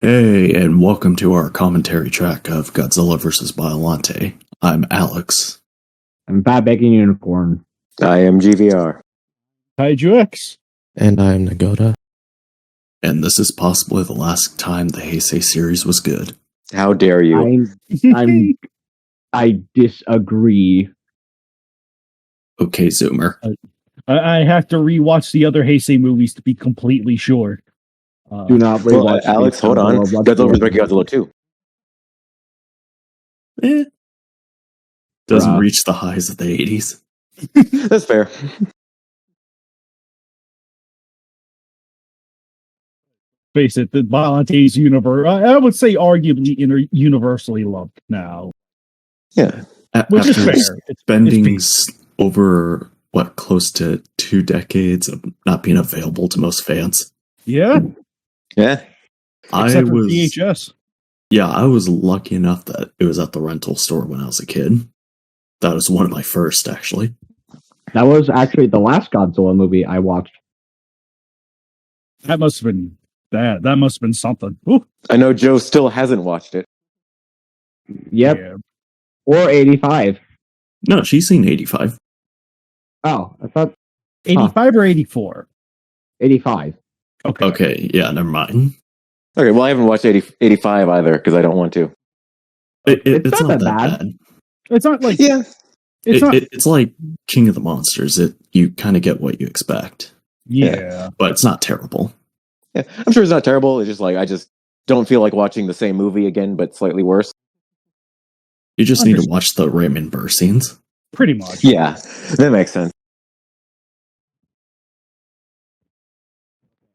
Hey, and welcome to our commentary track of Godzilla vs. Biollante. I'm Alex. I'm Fat Bacon Unicorn. I am GVR. Kaiju X. And I'm Nagoda. And this is possibly the last time the Heisei series was good. How dare you? I disagree. Okay, Zoomer. I have to rewatch the other Heisei movies to be completely sure. Do not rewatch. Alex, hold on. Godzilla vs. Godzilla 2. Doesn't reach the highs of the 80s. That's fair. Face it, the Biollante's universe, I would say arguably universally loved now. Yeah. Which is fair. Spending over, close to 2 decades of not being available to most fans. Yeah. Yeah. Except for VHS. Yeah, I was lucky enough that it was at the rental store when I was a kid. That was one of my first, actually. That was actually the last Godzilla movie I watched. That must have been that must have been something. Ooh. I know Joe still hasn't watched it. Yep. Yeah. Or 85. No, she's seen 85. Oh, I thought 85 or 84? 85. Okay, yeah, never mind. Okay, well, I haven't watched 85 either because I don't want to. It's not that bad. It's not like It's like King of the Monsters. You kind of get what you expect. Yeah, but it's not terrible. Yeah, I'm sure it's not terrible. It's just like I just don't feel like watching the same movie again, but slightly worse. You just need to watch the Raymond Burr scenes. Pretty much. Yeah, that makes sense.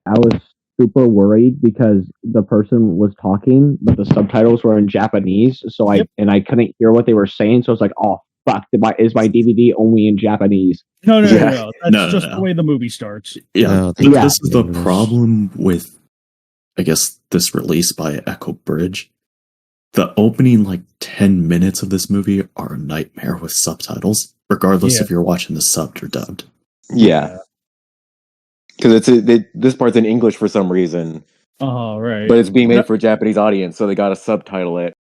I was super worried because the person was talking, but the subtitles were in Japanese, so I couldn't hear what they were saying. So I was like, "Oh fuck! Is my DVD only in Japanese?" No. That's just the way the movie starts. Yeah, this is the problem with, I guess, this release by Echo Bridge. The opening 10 minutes of this movie are a nightmare with subtitles, regardless if you're watching the subbed or dubbed. Yeah. Because this part's in English for some reason. Oh, right. But it's being made for a Japanese audience, so they got to subtitle it.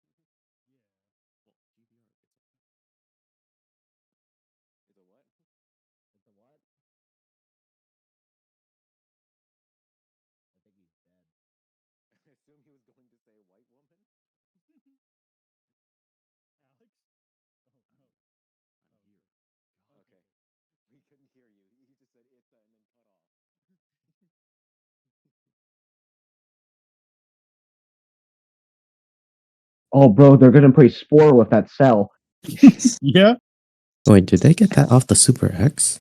Oh, bro, they're gonna play Spore with that cell. Yeah. Wait, did they get that off the Super X?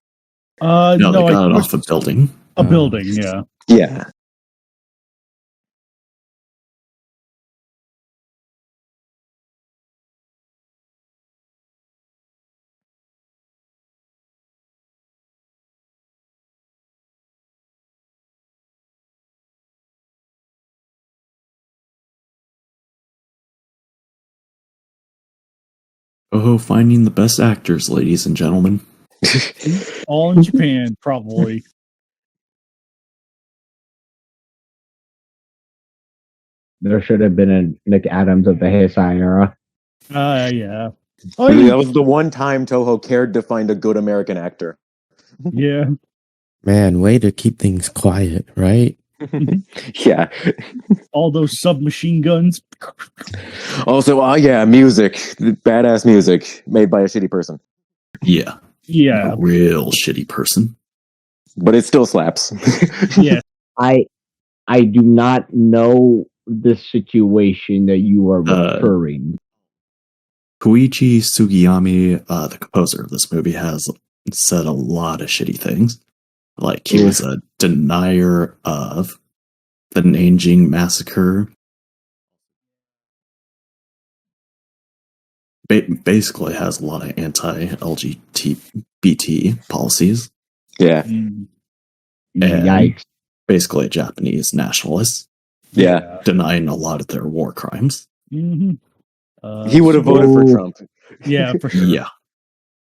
No, they got it off a building. A building, yeah. Yeah. Oh, finding the best actors, ladies and gentlemen. All in Japan, probably. There should have been a Nick Adams of the Heisei era. Yeah. That was the one time Toho cared to find a good American actor. Yeah. Man, way to keep things quiet, right? Yeah. All those submachine guns. Also, music. Badass music made by a shitty person. Yeah. Yeah. A real shitty person. But it still slaps. Yeah. I do not know the situation that you are referring. Koichi Sugiyami, the composer of this movie, has said a lot of shitty things. Like, he was a denier of the Nanjing massacre. Basically has a lot of anti-LGBT policies. Yeah. Yikes. Basically a Japanese nationalist. Yeah. Denying a lot of their war crimes. Mm-hmm. He would have voted for Trump. Yeah, for sure. Yeah.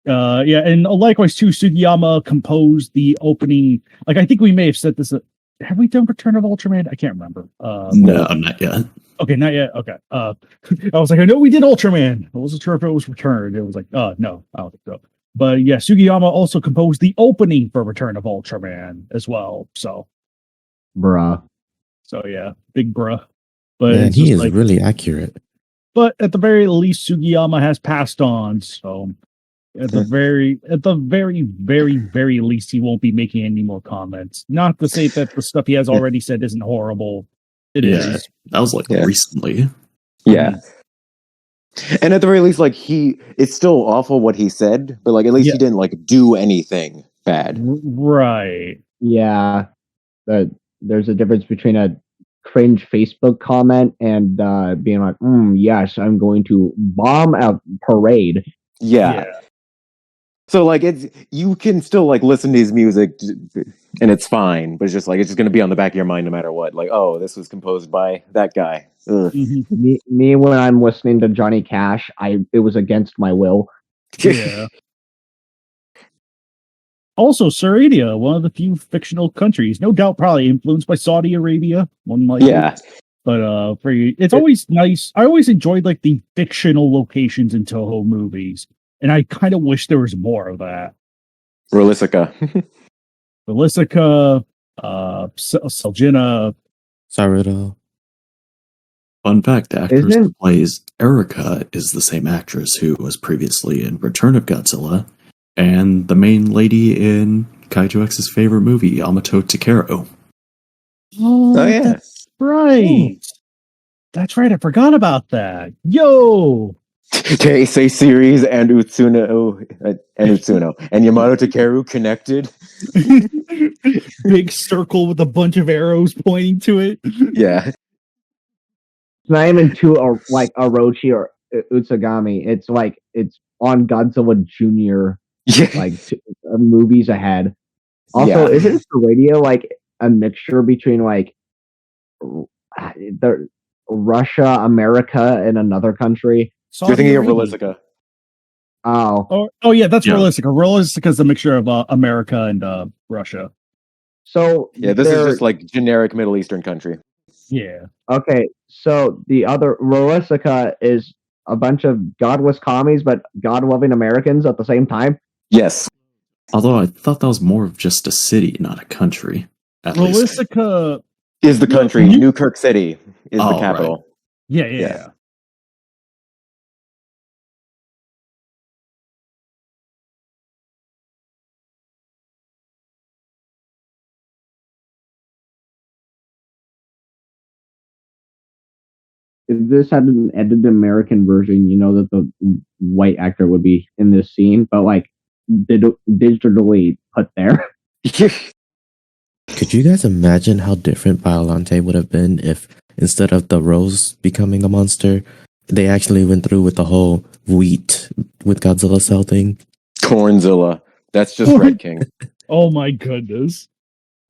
And likewise too, Sugiyama composed the opening. I think we may have said this. Have we done Return of Ultraman? I can't remember. No, not yet. Okay, not yet. Okay. I was like, I know we did Ultraman. I wasn't sure if it was Return. It was like, no, I don't think so. But yeah, Sugiyama also composed the opening for Return of Ultraman as well. So Bruh. yeah, big bruh. But Man, it's he just is like, really accurate. but at the very least, Sugiyama has passed on. So at the very, very least, he won't be making any more comments. Not to say that the stuff he has already said isn't horrible. It is. Yeah, that was like recently. Yeah. And at the very least, like it's still awful what he said, but like at least he didn't like do anything bad. Right. Yeah. There's a difference between a cringe Facebook comment and being like, yes, I'm going to bomb a parade. Yeah. So like you can still like listen to his music and it's fine, but it's just going to be on the back of your mind no matter what. Like, oh, this was composed by that guy. Me when I'm listening to Johnny Cash, it was against my will. Yeah. Also, Saudi, one of the few fictional countries, no doubt, probably influenced by Saudi Arabia. One like but for you, it's always nice. I always enjoyed like the fictional locations in Toho movies, and I kind of wish there was more of that. Rolisica, Seljina, Saruto. Fun fact: the actress who plays Erica is the same actress who was previously in Return of Godzilla, and the main lady in Kaiju X's favorite movie, Yamato Takeru. Oh yeah, that's right. That's right. I forgot about that. Yo. Say series and Utsuno and Yamato Takeru connected. Big circle with a bunch of arrows pointing to it. Yeah. It's not even to like Orochi or Utsugami. It's like it's on Godzilla Junior. Like movies ahead. Also, isn't radio like a mixture between like the Russia, America, and another country? You're thinking of Rolisica. Oh, yeah, that's Rolisica. Rolisica is a mixture of America and Russia. So yeah, this is just like generic Middle Eastern country. Yeah. Okay, so the other Rolisica is a bunch of godless commies, but God-loving Americans at the same time. Yes. Although I thought that was more of just a city, not a country. Rolisica is the country. Newkirk City is the capital. Right. Yeah. If this had an edited American version, you know that the white actor would be in this scene, but like digitally put there. Could you guys imagine how different Biollante would have been if instead of the rose becoming a monster, they actually went through with the whole wheat with Godzilla cell thing? Cornzilla. That's just Red King. Oh my goodness.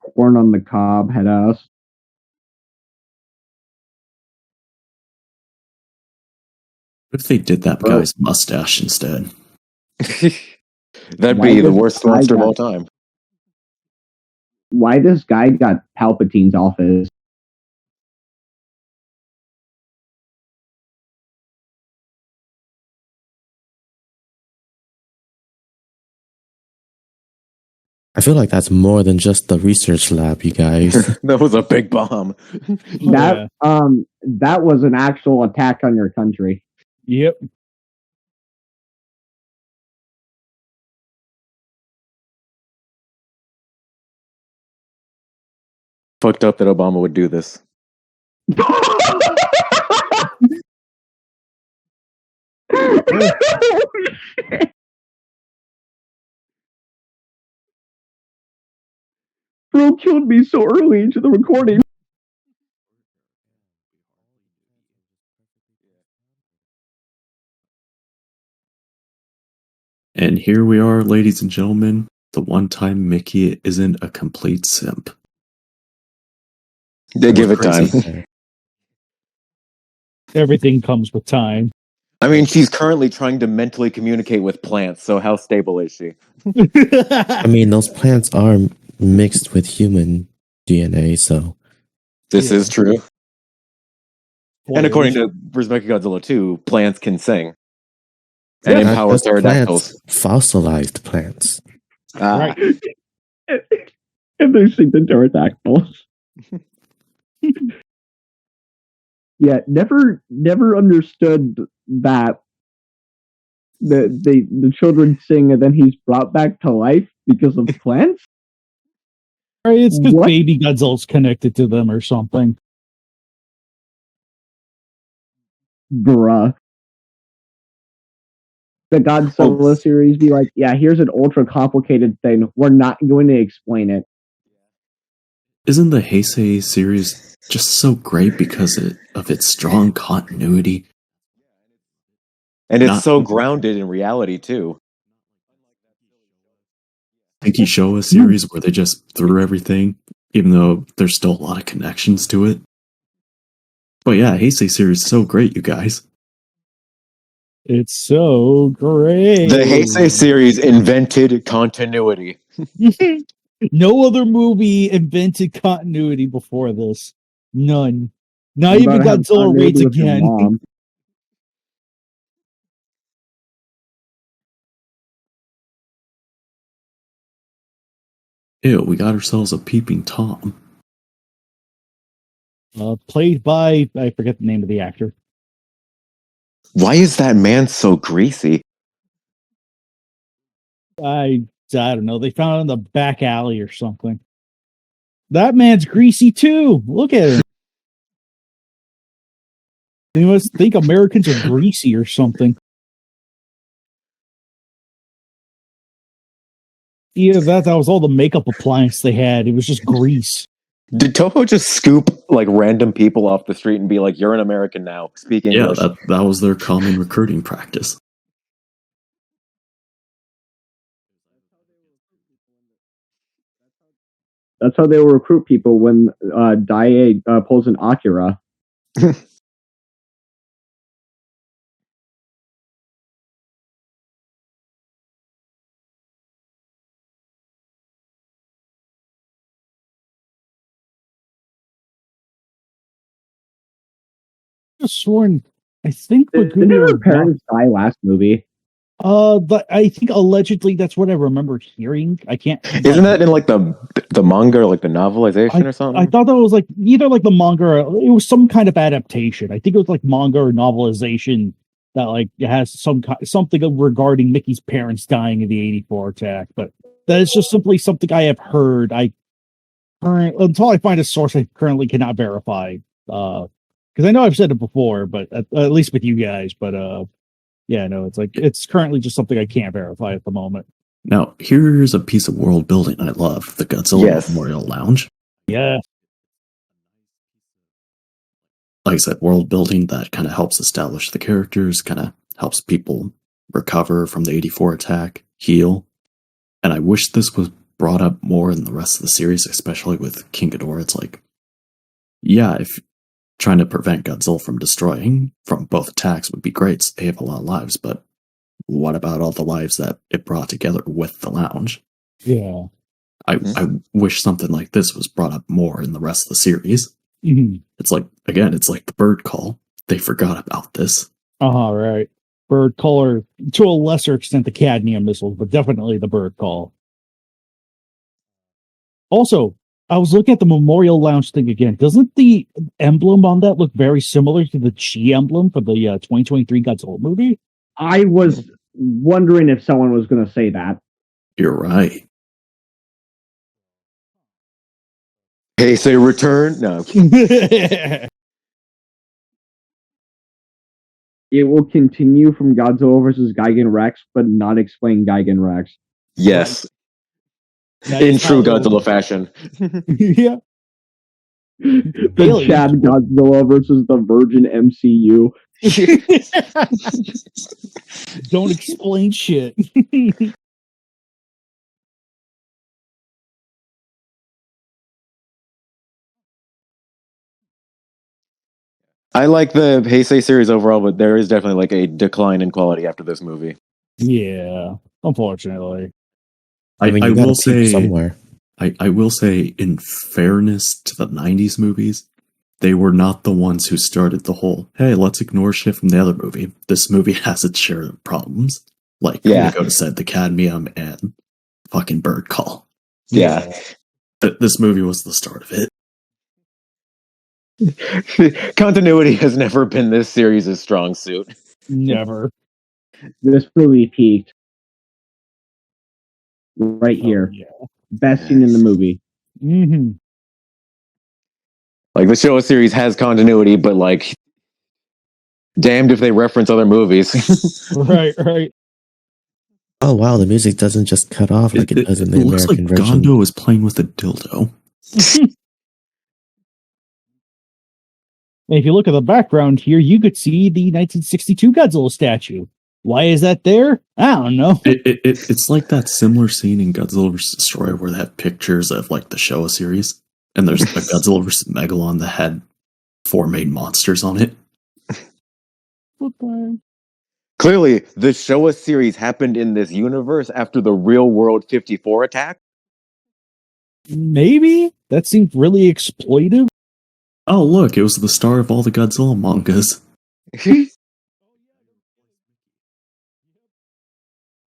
Corn on the cob, head ass. What if they did that guy's mustache instead? That'd be the worst monster of all time. Why this guy got Palpatine's office? I feel like that's more than just the research lab, you guys. That was a big bomb. That was an actual attack on your country. Yep. Fucked up that Obama would do this. Bro killed me so early into the recording. And here we are, ladies and gentlemen, the one time Mickey isn't a complete simp. They give it time. Everything comes with time. I mean, she's currently trying to mentally communicate with plants, so how stable is she? I mean, those plants are mixed with human DNA, so... This is true. And according to Godzilla 2, plants can sing and Not empower just pterodactyls. plants, fossilized plants. Right. And they sing the pterodactyls. Yeah, never understood that the children sing and then he's brought back to life because of plants. Right, it's because What? baby Godzilla's connected to them or something. Bruh. The Godzilla series be like, yeah, here's an ultra complicated thing. We're not going to explain it. Isn't the Heisei series just so great because of its strong continuity? And it's so grounded in reality, too. Think you show a series where they just threw everything, even though there's still a lot of connections to it. But yeah, Heisei series is so great, you guys. It's so great. The Heisei series invented continuity. No other movie invented continuity before this. None. Not You even gotta have Godzilla continuity raids with your again. mom. Ew, we got ourselves a peeping Tom. Played by, I forget the name of the actor. Why is that man so greasy? I don't know. They found it in the back alley or something. That man's greasy too. Look at him. They must think Americans are greasy or something. Yeah, that was all the makeup appliance they had. It was just grease. Did Toho just scoop like random people off the street and be like, "You're an American now. Speak English." Yeah, that was their common recruiting practice. That's how they will recruit people when Daiei pulls an Akira. Sworn, I think Didn't her parents die last movie? But I think allegedly that's what I remember hearing. I can't. Isn't that in like the manga or like the novelization or something? I thought that was like either like the manga or it was some kind of adaptation. I think it was like manga or novelization that like it has something regarding Mickey's parents dying in the '84 attack. But that is just simply something I have heard. Until I find a source I currently cannot verify. Because I know I've said it before, but at least with you guys. But yeah, no, it's currently just something I can't verify at the moment. Now, here's a piece of world building I love: the Godzilla Memorial Lounge. Yeah. Like I said, world building that kind of helps establish the characters, kind of helps people recover from the '84 attack, heal. And I wish this was brought up more in the rest of the series, especially with King Ghidorah. It's like, yeah, if trying to prevent Godzilla from destroying from both attacks would be great, save a lot of lives, but what about all the lives that it brought together with the lounge? Yeah. I wish something like this was brought up more in the rest of the series. Mm-hmm. It's like, again, it's like the bird call. They forgot about this. Right. Bird call, or to a lesser extent the cadmium missiles, but definitely the bird call. Also, I was looking at the Memorial Lounge thing again. Doesn't the emblem on that look very similar to the Chi emblem for the 2023 Godzilla movie? I was wondering if someone was going to say that. You're right. Heisei return? No. It will continue from Godzilla versus Gigan Rex, but not explain Gigan Rex. Yes. In true Godzilla fashion. Yeah. The Chad Godzilla versus the Virgin MCU. Don't explain shit. I like the Heisei series overall, but there is definitely like a decline in quality after this movie. Yeah, unfortunately. I mean, you will say say somewhere. I will say, in fairness to the '90s movies, they were not the ones who started the whole, hey, let's ignore shit from the other movie. This movie has its share of problems. Like, we go to said the cadmium and fucking bird call. Yeah. This movie was the start of it. Continuity has never been this series' strong suit. Never. This movie peaked right here. Yeah. Best scene in the movie. Mm-hmm. Like, the Showa series has continuity, but like, damned if they reference other movies. Right. Oh wow, the music doesn't just cut off like it does in the looks American like version. Gondo is playing with a dildo. And if you look at the background here, you could see the 1962 Godzilla statue. Why is that there? I don't know. It's like that similar scene in Godzilla vs. Destroyer where they have pictures of like the Showa series, and there's a Godzilla vs. Megalon that had 4 main monsters on it. Clearly, the Showa series happened in this universe after the real world 54 attack. Maybe? That seemed really exploitive. Oh, look, it was the start of all the Godzilla mangas. It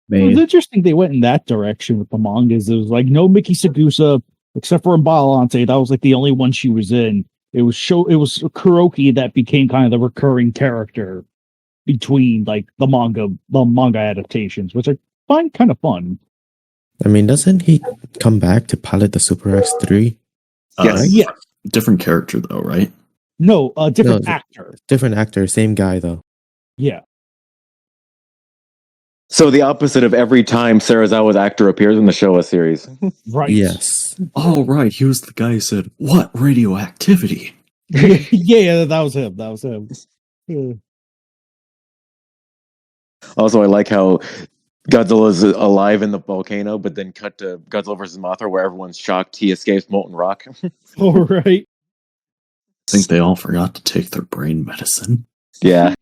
was interesting they went in that direction with the mangas. It was like no Miki Sagusa, except for in Biollante. That was like the only one she was in. It was Kuroki that became kind of the recurring character between like the manga adaptations, which I find kind of fun. I mean, doesn't he come back to pilot the Super X3? Yeah. Different character though, right? No, different actor. Different actor, same guy though. Yeah. So the opposite of every time Sarazawa's actor appears in the Showa series. Right. Yes. Oh, right. He was the guy who said, "What radioactivity?" Yeah, that was him. Yeah. Also, I like how Godzilla's alive in the volcano, but then cut to Godzilla vs. Mothra, where everyone's shocked he escapes molten rock. All right. I think they all forgot to take their brain medicine. Yeah.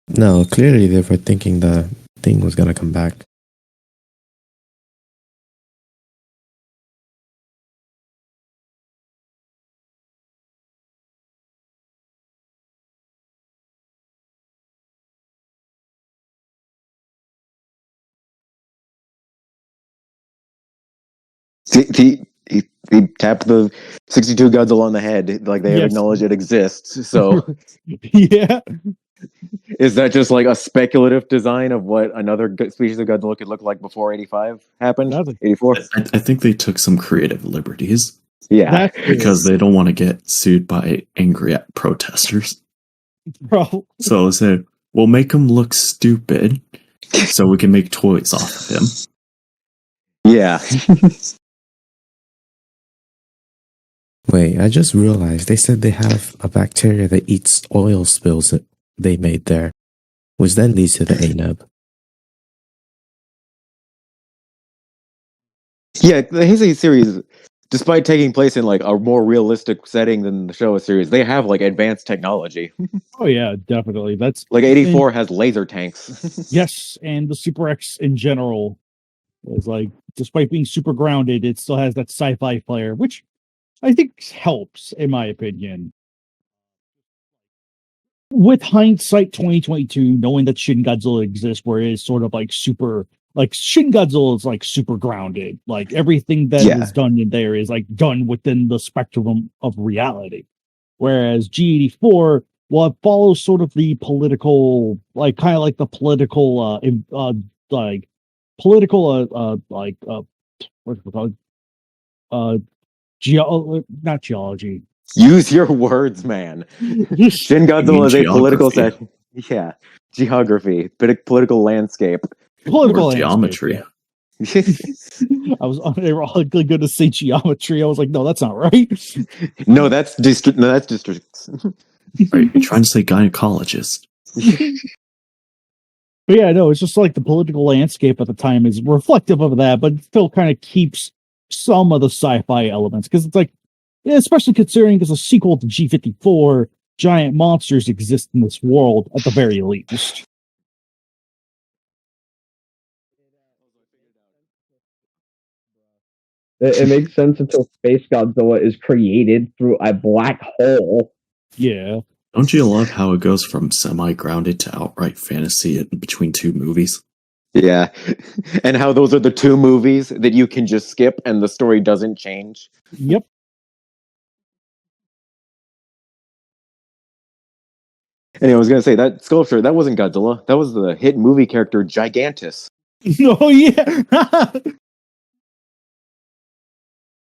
No, clearly they were thinking the thing was gonna come back. He tapped the 62 Godzilla on the head. Like, they have acknowledged it exists. So, yeah. is that just like a speculative design of what another species of Godzilla could look like before 85 happened? 84? I think they took some creative liberties. Yeah. Because they don't want to get sued by angry protesters. Bro. So they said, we'll make him look stupid so we can make toys off of him. Yeah. Wait, I just realized they said they have a bacteria that eats oil spills that they made there, which then leads to the ANAB. Yeah, the Heisei series, despite taking place in like a more realistic setting than the Showa series, they have like advanced technology. Oh yeah, definitely. That's like 84 has laser tanks. Yes, and the Super X in general is like, despite being super grounded, it still has that sci-fi flair, which I think helps, in my opinion. With hindsight 2022, knowing that Shin Godzilla exists, where it is sort of like super, like Shin Godzilla is like super grounded. Like everything that is done in there is like done within the spectrum of reality. Whereas G84, well, it follows sort of the political, like kind of like the political, like political, what's it called? Not geology. Use your words, man. Shin Godzilla is a political set. Yeah, geography, political landscape, political geometry. Yeah. They were all going to say geometry. I was like, no, that's not right. No, that's district. No, that's districts. Are you trying to say gynecologist? But yeah, no, it's just like the political landscape at the time is reflective of that, but it still kind of keeps some of the sci-fi elements, because it's like, especially considering as a sequel to G54, giant monsters exist in this world at the very least. It makes sense until Space Godzilla is created through a black hole. Yeah. Don't you love how it goes from semi-grounded to outright fantasy in between two movies? Yeah. And how those are the two movies that you can just skip and the story doesn't change. Yep. Anyway, I was going to say, that sculpture, that wasn't Godzilla. That was the hit movie character Gigantus. Oh, yeah.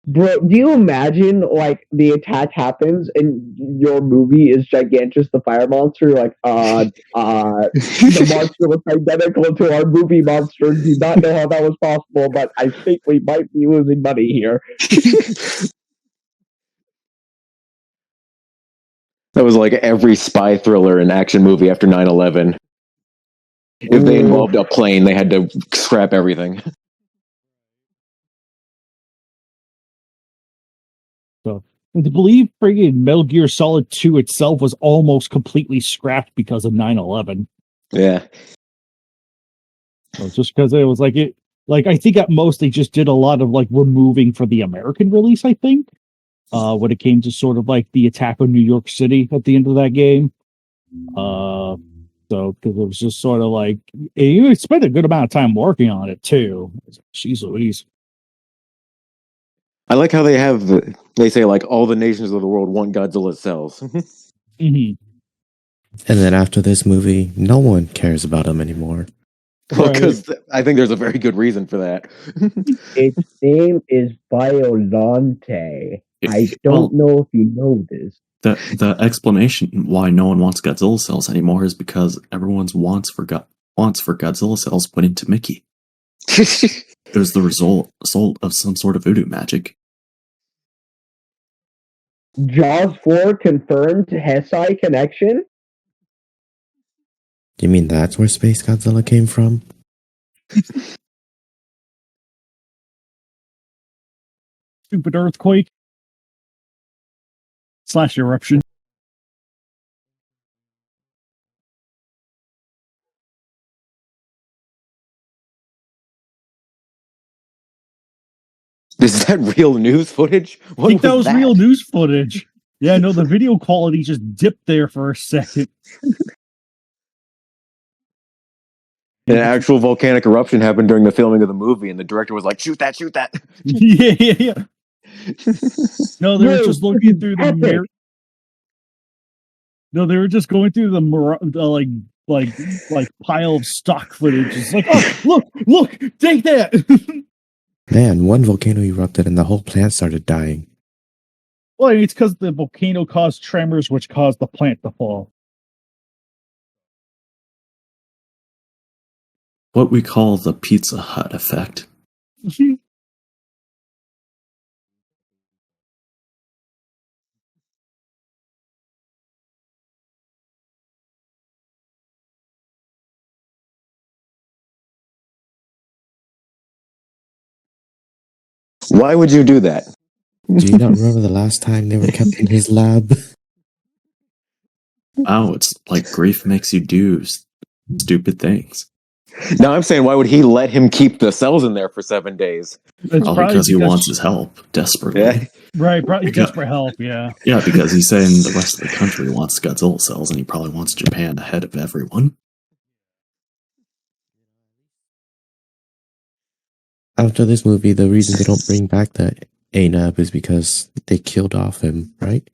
Bro, do you imagine like the attack happens and your movie is Gigantus the fire monster? You're like, the monster looks identical to our movie monster. Do not know how that was possible, but I think we might be losing money here. That was like every spy thriller and action movie after 9/11. If they involved a plane, they had to scrap everything. So, I believe friggin' Metal Gear Solid 2 itself was almost completely scrapped because of 9/11. Yeah. So just because it was like it, like I think at most they just did a lot of like removing for the American release. I think when it came to sort of like the attack on New York City at the end of that game. So because it was just sort of like you spent a good amount of time working on it too. Jeez Louise. I like how they say like all the nations of the world want Godzilla cells. Mm-hmm. And then after this movie, no one cares about him anymore. Well, because I think there's a very good reason for that. Its name is Biollante. I don't know if you know this. The explanation why no one wants Godzilla cells anymore is because everyone's wants for Godzilla cells went into Mickey. There's the result of some sort of voodoo magic. Jaws 4 confirmed Hesai connection? You mean that's where Space Godzilla came from? Stupid earthquake / eruption. Is that real news footage? I think that was real news footage. Yeah, no, the video quality just dipped there for a second. An actual volcanic eruption happened during the filming of the movie, and the director was like, "Shoot that! Shoot that!" yeah. No, they were just looking through the mirror. No, they were just going through the like pile of stock footage. It's like, oh, look, take that. Man, one volcano erupted and the whole plant started dying. Well, it's because the volcano caused tremors, which caused the plant to fall. What we call the Pizza Hut effect. Why would you do that? Do you not remember the last time they were kept in his lab? Wow, it's like grief makes you do stupid things. No, I'm saying, why would he let him keep the cells in there for 7 days? Because he wants his help desperately. Yeah. Right, probably desperate help, yeah. Yeah, because he's saying the rest of the country wants Godzilla cells, and he probably wants Japan ahead of everyone. After this movie, the reason they don't bring back the ANAB is because they killed off him, right?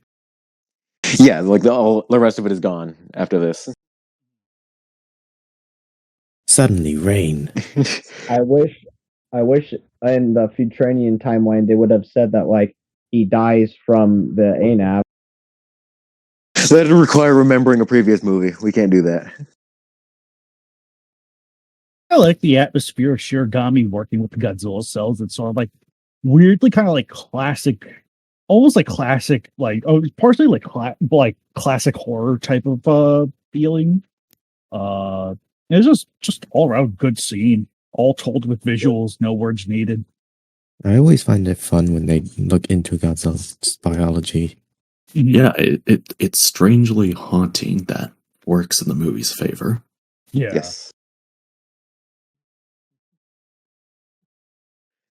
Yeah, like the rest of it is gone after this. Suddenly, rain. I wish in the Futuranian timeline they would have said that like he dies from the ANAB. That would require remembering a previous movie. We can't do that. I like the atmosphere of Shiragami working with the Godzilla cells. It's sort of like weirdly kind of like classic, almost like classic, like partially like classic horror type of feeling. It's just all around good scene, all told with visuals, no words needed. I always find it fun when they look into Godzilla's biology. Yeah, it's strangely haunting that works in the movie's favor. Yeah. Yes.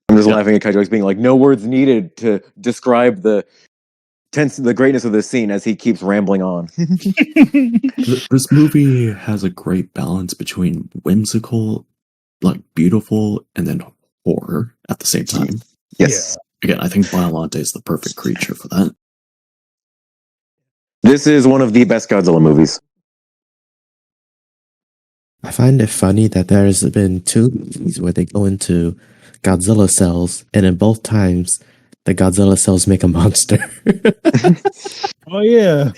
I just laughing at Kaiju being like, no words needed to describe the greatness of this scene as he keeps rambling on. This movie has a great balance between whimsical, like beautiful, and then horror at the same time. Yes. Again, I think Biollante is the perfect creature for that. This is one of the best Godzilla movies. I find it funny that there's been 2 movies where they go into Godzilla cells, and in both times, the Godzilla cells make a monster. Oh yeah.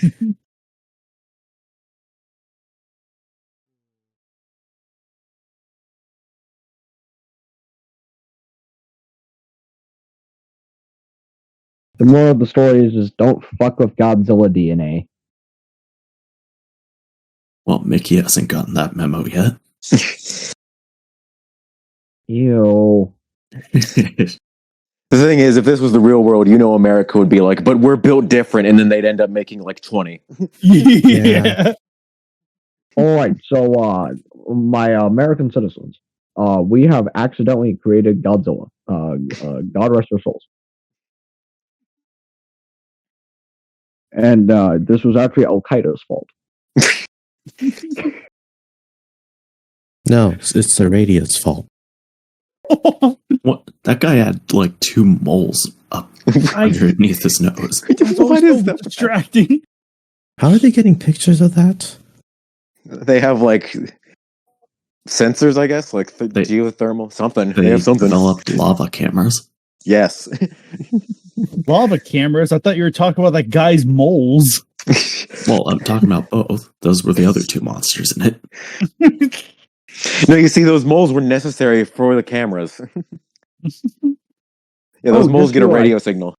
The moral of the story is just don't fuck with Godzilla DNA. Well, Mickey hasn't gotten that memo yet. Ew. The thing is, if this was the real world, America would be like, but we're built different, and then they'd end up making like 20. Yeah. All right, so my American citizens, we have accidentally created Godzilla. God rest their souls. And this was actually Al Qaeda's fault. No, it's the radio's fault. What? That guy had like 2 moles up underneath his nose. What is that distracting? How are they getting pictures of that? They have like sensors, I guess, like geothermal something. They have something. Developed lava cameras. Yes. Lava cameras. I thought you were talking about that guy's moles. Well, I'm talking about both. Those were the other 2 monsters in it. No, you see, those moles were necessary for the cameras. Yeah, those moles get a radio signal.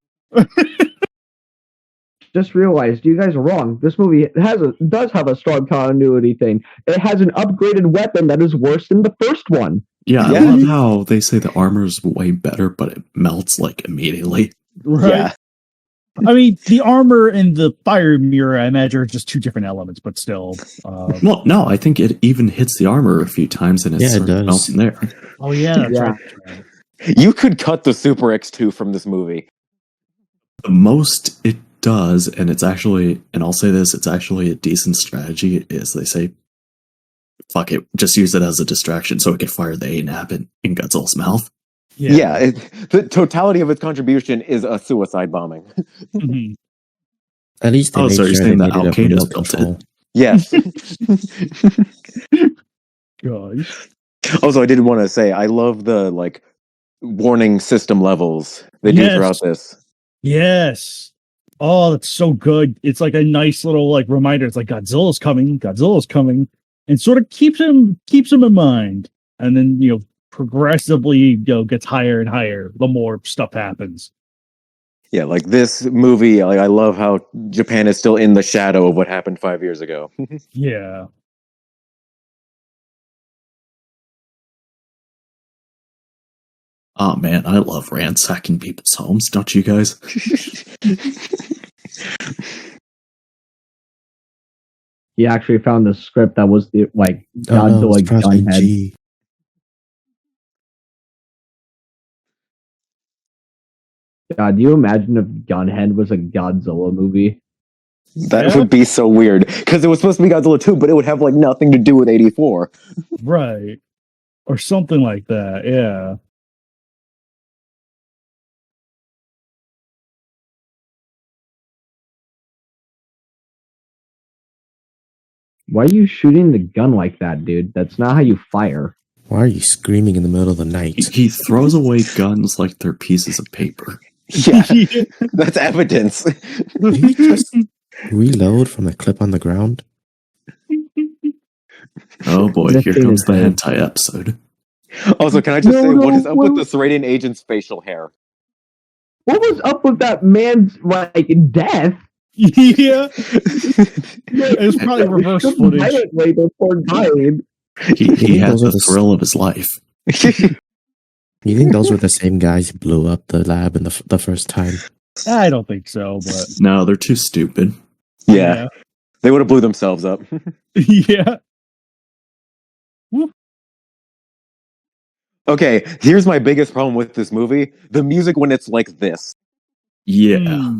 Just realized you guys are wrong. This movie does have a strong continuity thing. It has an upgraded weapon that is worse than the first one. Yeah, I love how they say the armor's way better, but it melts like immediately. Right. Yeah. I mean, the armor and the fire mirror, I imagine, are just 2 different elements, but still. Well, no, I think it even hits the armor a few times and it melts in there. Oh, yeah. That's right. You could cut the Super X2 from this movie. The most it does, and it's actually, and I'll say this, it's actually a decent strategy, is they say, fuck it, just use it as a distraction so it can fire the A-nap in Godzilla's mouth. Yeah, the totality of its contribution is a suicide bombing. Mm-hmm. At least they made so you're sure saying they that made it Al a Qaeda's remote built control. Yes. Gosh. Also, I did want to say, I love the like warning system levels they do throughout this. Yes. Oh, that's so good. It's like a nice little like reminder. It's like Godzilla's coming, and sort of keeps him in mind. And then progressively gets higher and higher the more stuff happens. Yeah, like this movie, like I love how Japan is still in the shadow of what happened 5 years ago. Yeah. Oh man, I love ransacking people's homes, don't you guys? He actually found the script that was the Oh, no, Godzilla it's Project Gunhead. G. God, do you imagine if Gunhead was a Godzilla movie? That would be so weird because it was supposed to be Godzilla 2, but it would have like nothing to do with 84. Right. Or something like that. Yeah. Why are you shooting the gun like that, dude? That's not how you fire. Why are you screaming in the middle of the night? He throws away guns like they're pieces of paper. Yeah, that's evidence. Did he just reload from a clip on the ground? Oh boy, This here thing comes is the dead. hentai episode. Also, can I just say, what is up with the Seradian agent's facial hair? What was up with that man's death? Yeah. It's probably reverse footage. Violently before dying. He had the thrill of his life. You think those were the same guys who blew up the lab in the first time? I don't think so, but No, they're too stupid. Yeah. They would have blew themselves up. Yeah. Okay, here's my biggest problem with this movie: the music when it's like this. Yeah.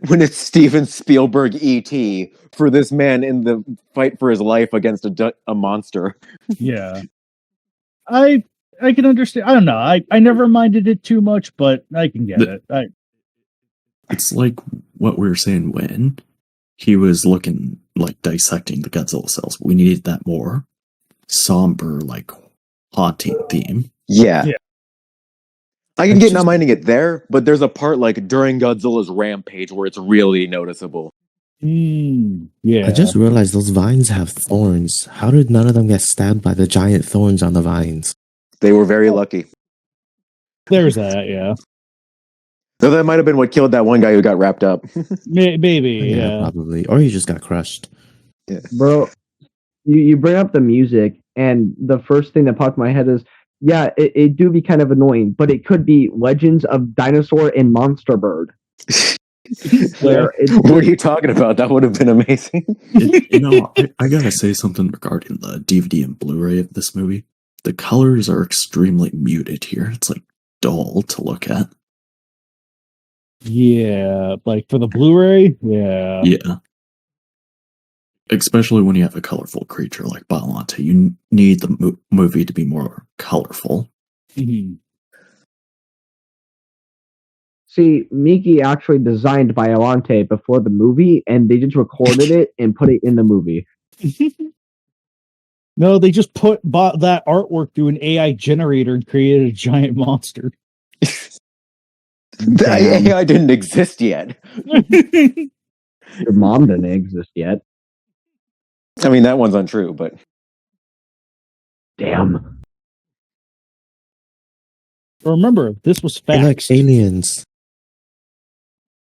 When it's Steven Spielberg E.T. for this man in the fight for his life against a monster. Yeah. I can understand. I don't know. I never minded it too much, but I can get it. It's like what we were saying when he was looking like dissecting the Godzilla cells. We needed that more somber, like haunting theme. Yeah. I can get just- not minding it there, but there's a part like during Godzilla's rampage where it's really noticeable. Yeah. I just realized those vines have thorns. How did none of them get stabbed by the giant thorns on the vines? They were very lucky. There's that, yeah. So that might have been what killed that one guy who got wrapped up. Maybe, Yeah, probably. Or he just got crushed. Yeah. Bro, you bring up the music, and the first thing that popped in my head is, yeah, it do be kind of annoying, but it could be Legends of Dinosaur and Monster Bird. What are you talking about? That would have been amazing. I gotta say something regarding the DVD and Blu-ray of this movie. The colors are extremely muted here. It's like dull to look at. Yeah, like for the Blu-ray, yeah. Yeah. Especially when you have a colorful creature like Biollante, you need the movie to be more colorful. Mm-hmm. See, Miki actually designed Biollante before the movie, and they just recorded it and put it in the movie. No, they just bought that artwork through an AI generator and created a giant monster. The AI didn't exist yet. Your mom didn't exist yet. I mean, that one's untrue, but... Damn. Remember, this was They're facts. like aliens.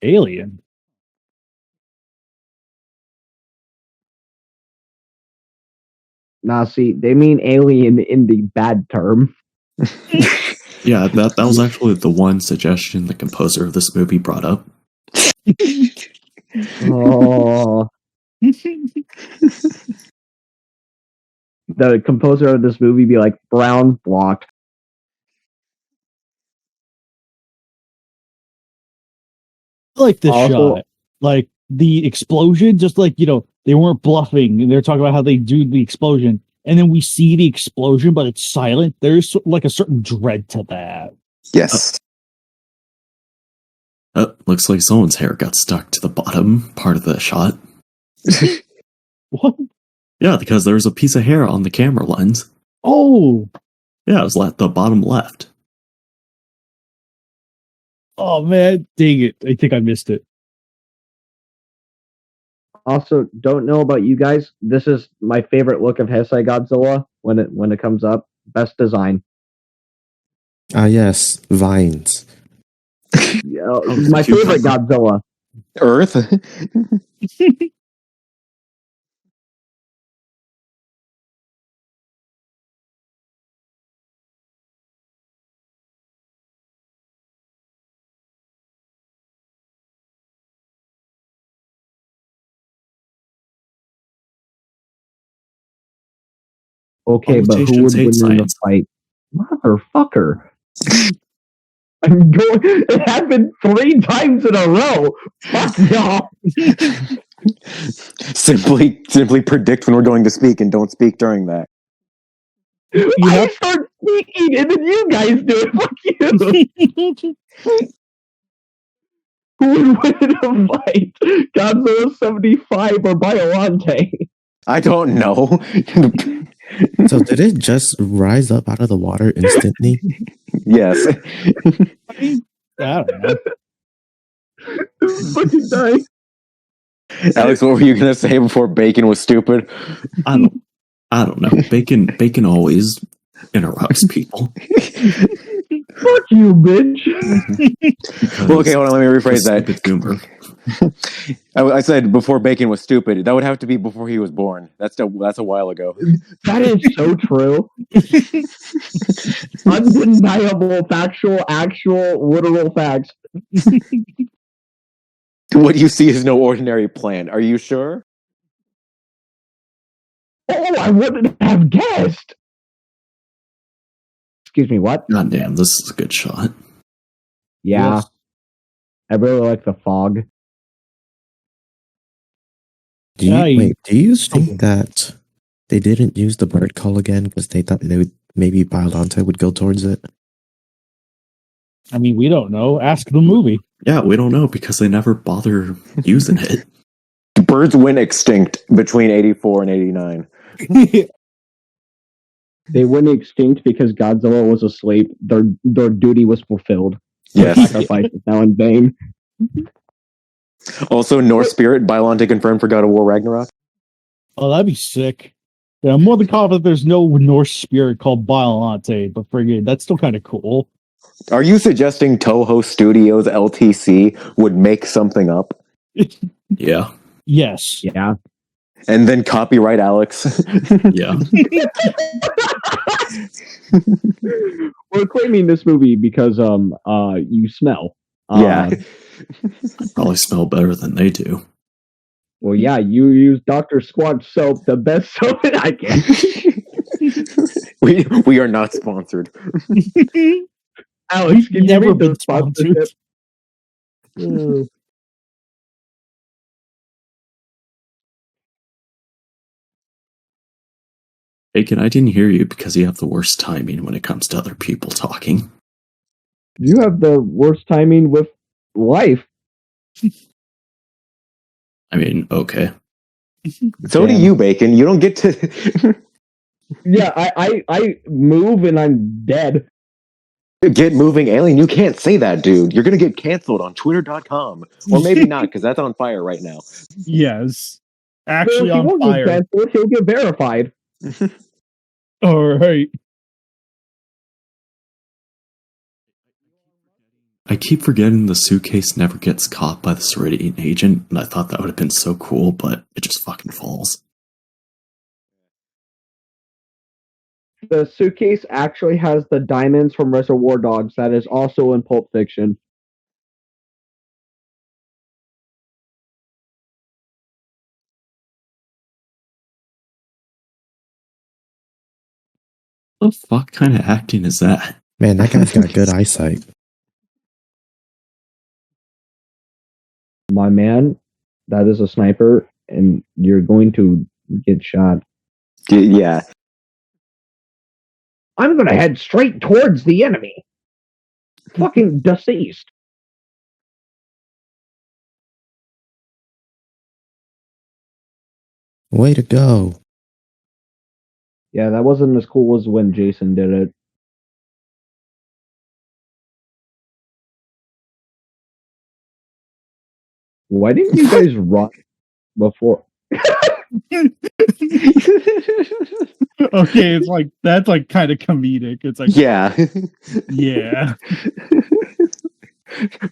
Alien? Nah, see, they mean alien in the bad term. Yeah, that was actually the one suggestion the composer of this movie brought up. Oh. The composer of this movie be like, brown blocked. I like this shot. Like the explosion, just like, they weren't bluffing and they're talking about how they do the explosion. And then we see the explosion, but it's silent. There's like a certain dread to that. Yes. Looks like someone's hair got stuck to the bottom part of the shot. What? Yeah, because there's a piece of hair on the camera lens. Oh. Yeah, it was the bottom left. Oh, man. Dang it. I think I missed it. Also, don't know about you guys. This is my favorite look of Heisei Godzilla when it comes up. Best design. Yes, vines. Yeah, my favorite Godzilla. Earth? Okay, but who would win in the fight? Motherfucker. I'm going. It happened 3 times in a row. Fuck y'all. Simply predict when we're going to speak and don't speak during that. I start speaking and then you guys do it. Fuck you. Who would win in a fight? Godzilla 75 or Biollante? I don't know. So did it just rise up out of the water instantly? Yes. I don't know. Fucking dying. Alex, what were you gonna say before bacon was stupid? I don't know. Bacon always interrupts people. Fuck you, bitch. Well, okay, hold on. Let me rephrase that. Goomer. I said before bacon was stupid. That would have to be before he was born. That's a while ago. That is so true. Undeniable, factual, actual, literal facts. What you see is no ordinary plant. Are you sure? Oh, I wouldn't have guessed. Excuse me, what? God damn, this is a good shot. Yeah. Yes. I really like the fog. Do you think that they didn't use the bird call again because they thought maybe Biollante would go towards it? I mean, we don't know. Ask the movie. Yeah, we don't know because they never bother using it. Birds went extinct between 84 and 89. They went extinct because Godzilla was asleep. Their duty was fulfilled. Yes. Sacrifice is now in vain. Also, Norse Spirit, Biollante confirmed for God of War Ragnarok. Oh, that'd be sick. Yeah, I'm more than confident there's no Norse spirit called Biollante, but friggin', that's still kind of cool. Are you suggesting Toho Studios LTC would make something up Yeah, Yes. Yeah. and then copyright Alex? yeah. We're claiming this movie because you smell. Yeah. I probably smell better than they do. Well, yeah, you use Dr. Squatch soap, the best soap that I can. we are not sponsored. Alex, can you Never read been the sponsorship? Aiken, I didn't hear you because you have the worst timing when it comes to other people talking. You have the worst timing with life. I mean, okay. So do Damn. you, Bacon. You don't get to Yeah, I move and I'm dead. get moving, alien. You can't say that, dude. You're going to get canceled on twitter.com. Or maybe not, because that's on fire right now. Yes. Well, Actually if he on won't fire. get canceled, he'll get verified. All right. I keep forgetting the suitcase never gets caught by the Ceridian agent, and I thought that would have been so cool, but it just fucking falls. The suitcase actually has the diamonds from Reservoir Dogs that is also in Pulp Fiction. What the fuck kind of acting is that? Man, that guy's got good eyesight. My man, that is a sniper, and you're going to get shot. Yeah. I'm going to head straight towards the enemy. Fucking deceased. Way to go. Yeah, that wasn't as cool as when Jason did it. Why didn't you guys run before? Okay, it's like that's like kind of comedic. It's like Yeah. yeah.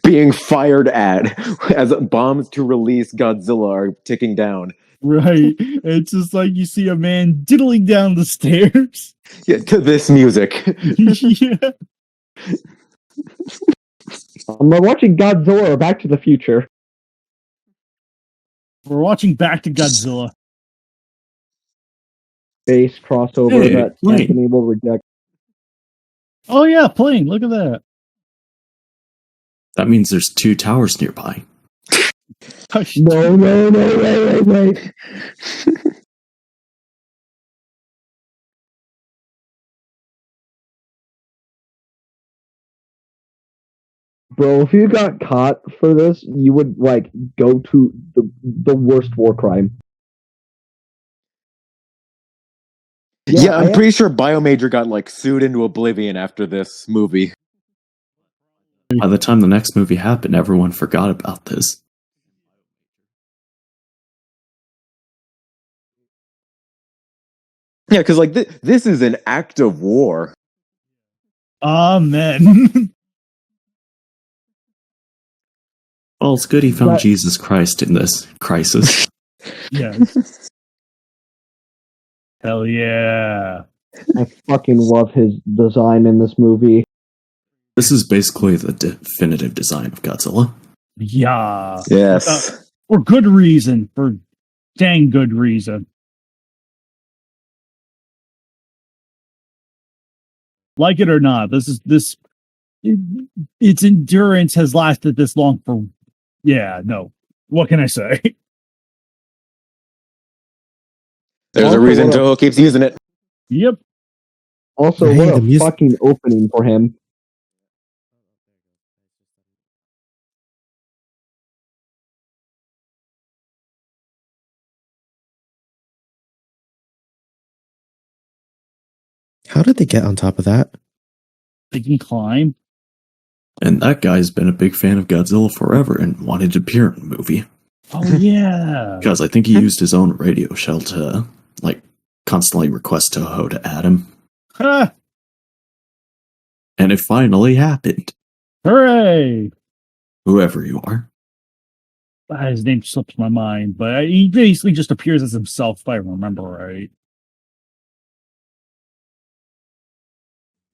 Being fired at as bombs to release Godzilla are ticking down. Right. It's just like you see a man diddling down the stairs. Yeah, to this music. Yeah. I'm watching Godzilla or Back to the Future. We're watching Back to Godzilla. Space crossover Hey, that wait. Anthony will reject. Oh yeah, plane. Look at that. That means there's 2 towers nearby. No, wait. Bro, if you got caught for this, you would like go to the worst war crime. Yeah, I'm pretty sure Biomajor got like sued into oblivion after this movie. By the time the next movie happened, everyone forgot about this. Yeah, because like this is an act of war. Amen. Well, it's good he found But- Jesus Christ in this crisis. Yes. Hell yeah. I fucking love his design in this movie. This is basically the definitive design of Godzilla. Yeah. Yes. For good reason. For dang good reason. Like it or not, its endurance has lasted this long for. Yeah, no. What can I say? There's a reason Toho keeps using it. Yep. Also, Hey, what a fucking opening for him. How did they get on top of that? They can climb. And that guy's been a big fan of Godzilla forever and wanted to appear in the movie. Oh, yeah. Because I think he used his own radio shell to, constantly request Toho to add him. Huh. And it finally happened. Hooray! Whoever you are. His name slips my mind, but he basically just appears as himself, if I remember right.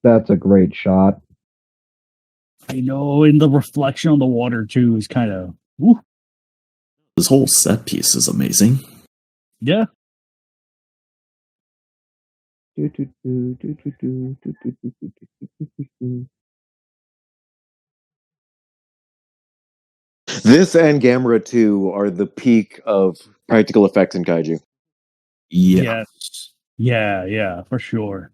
That's a great shot. I know, and the reflection on the water, too, is kind of... This whole set piece is amazing. Yeah. This and Gamera 2 are the peak of practical effects in kaiju. Yeah. Yes. Yeah, for sure.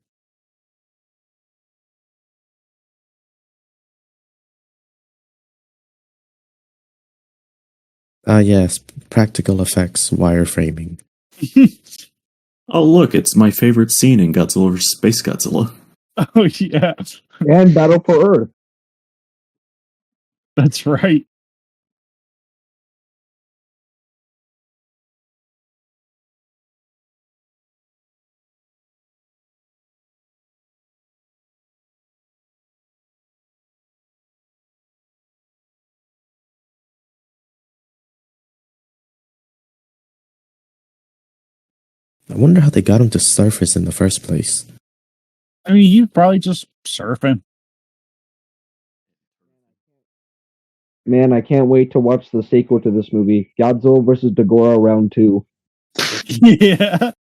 Yes, practical effects, wireframing. Oh, look, it's my favorite scene in Godzilla vs. Space Godzilla. Oh, yeah. And Battle for Earth. That's right. I wonder how they got him to surface in the first place. I mean, he's probably just surfing. Man, I can't wait to watch the sequel to this movie, Godzilla vs. Dagora Round 2. Yeah.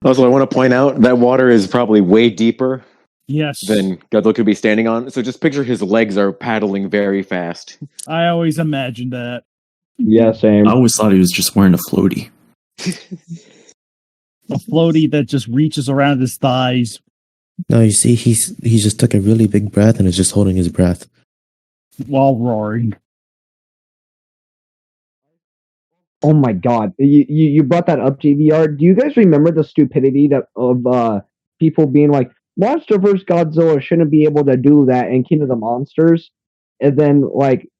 Also, I want to point out that water is probably way deeper Yes. than Godzilla could be standing on. So just picture his legs are paddling very fast. I always imagined that. Yeah, same. I always thought he was just wearing a floaty. A floaty that just reaches around his thighs. No, you see, he just took a really big breath and is just holding his breath. While roaring. Oh my god. You brought that up, JVR. Do you guys remember the stupidity of people being like, Monster vs. Godzilla shouldn't be able to do that in King of the Monsters? And then,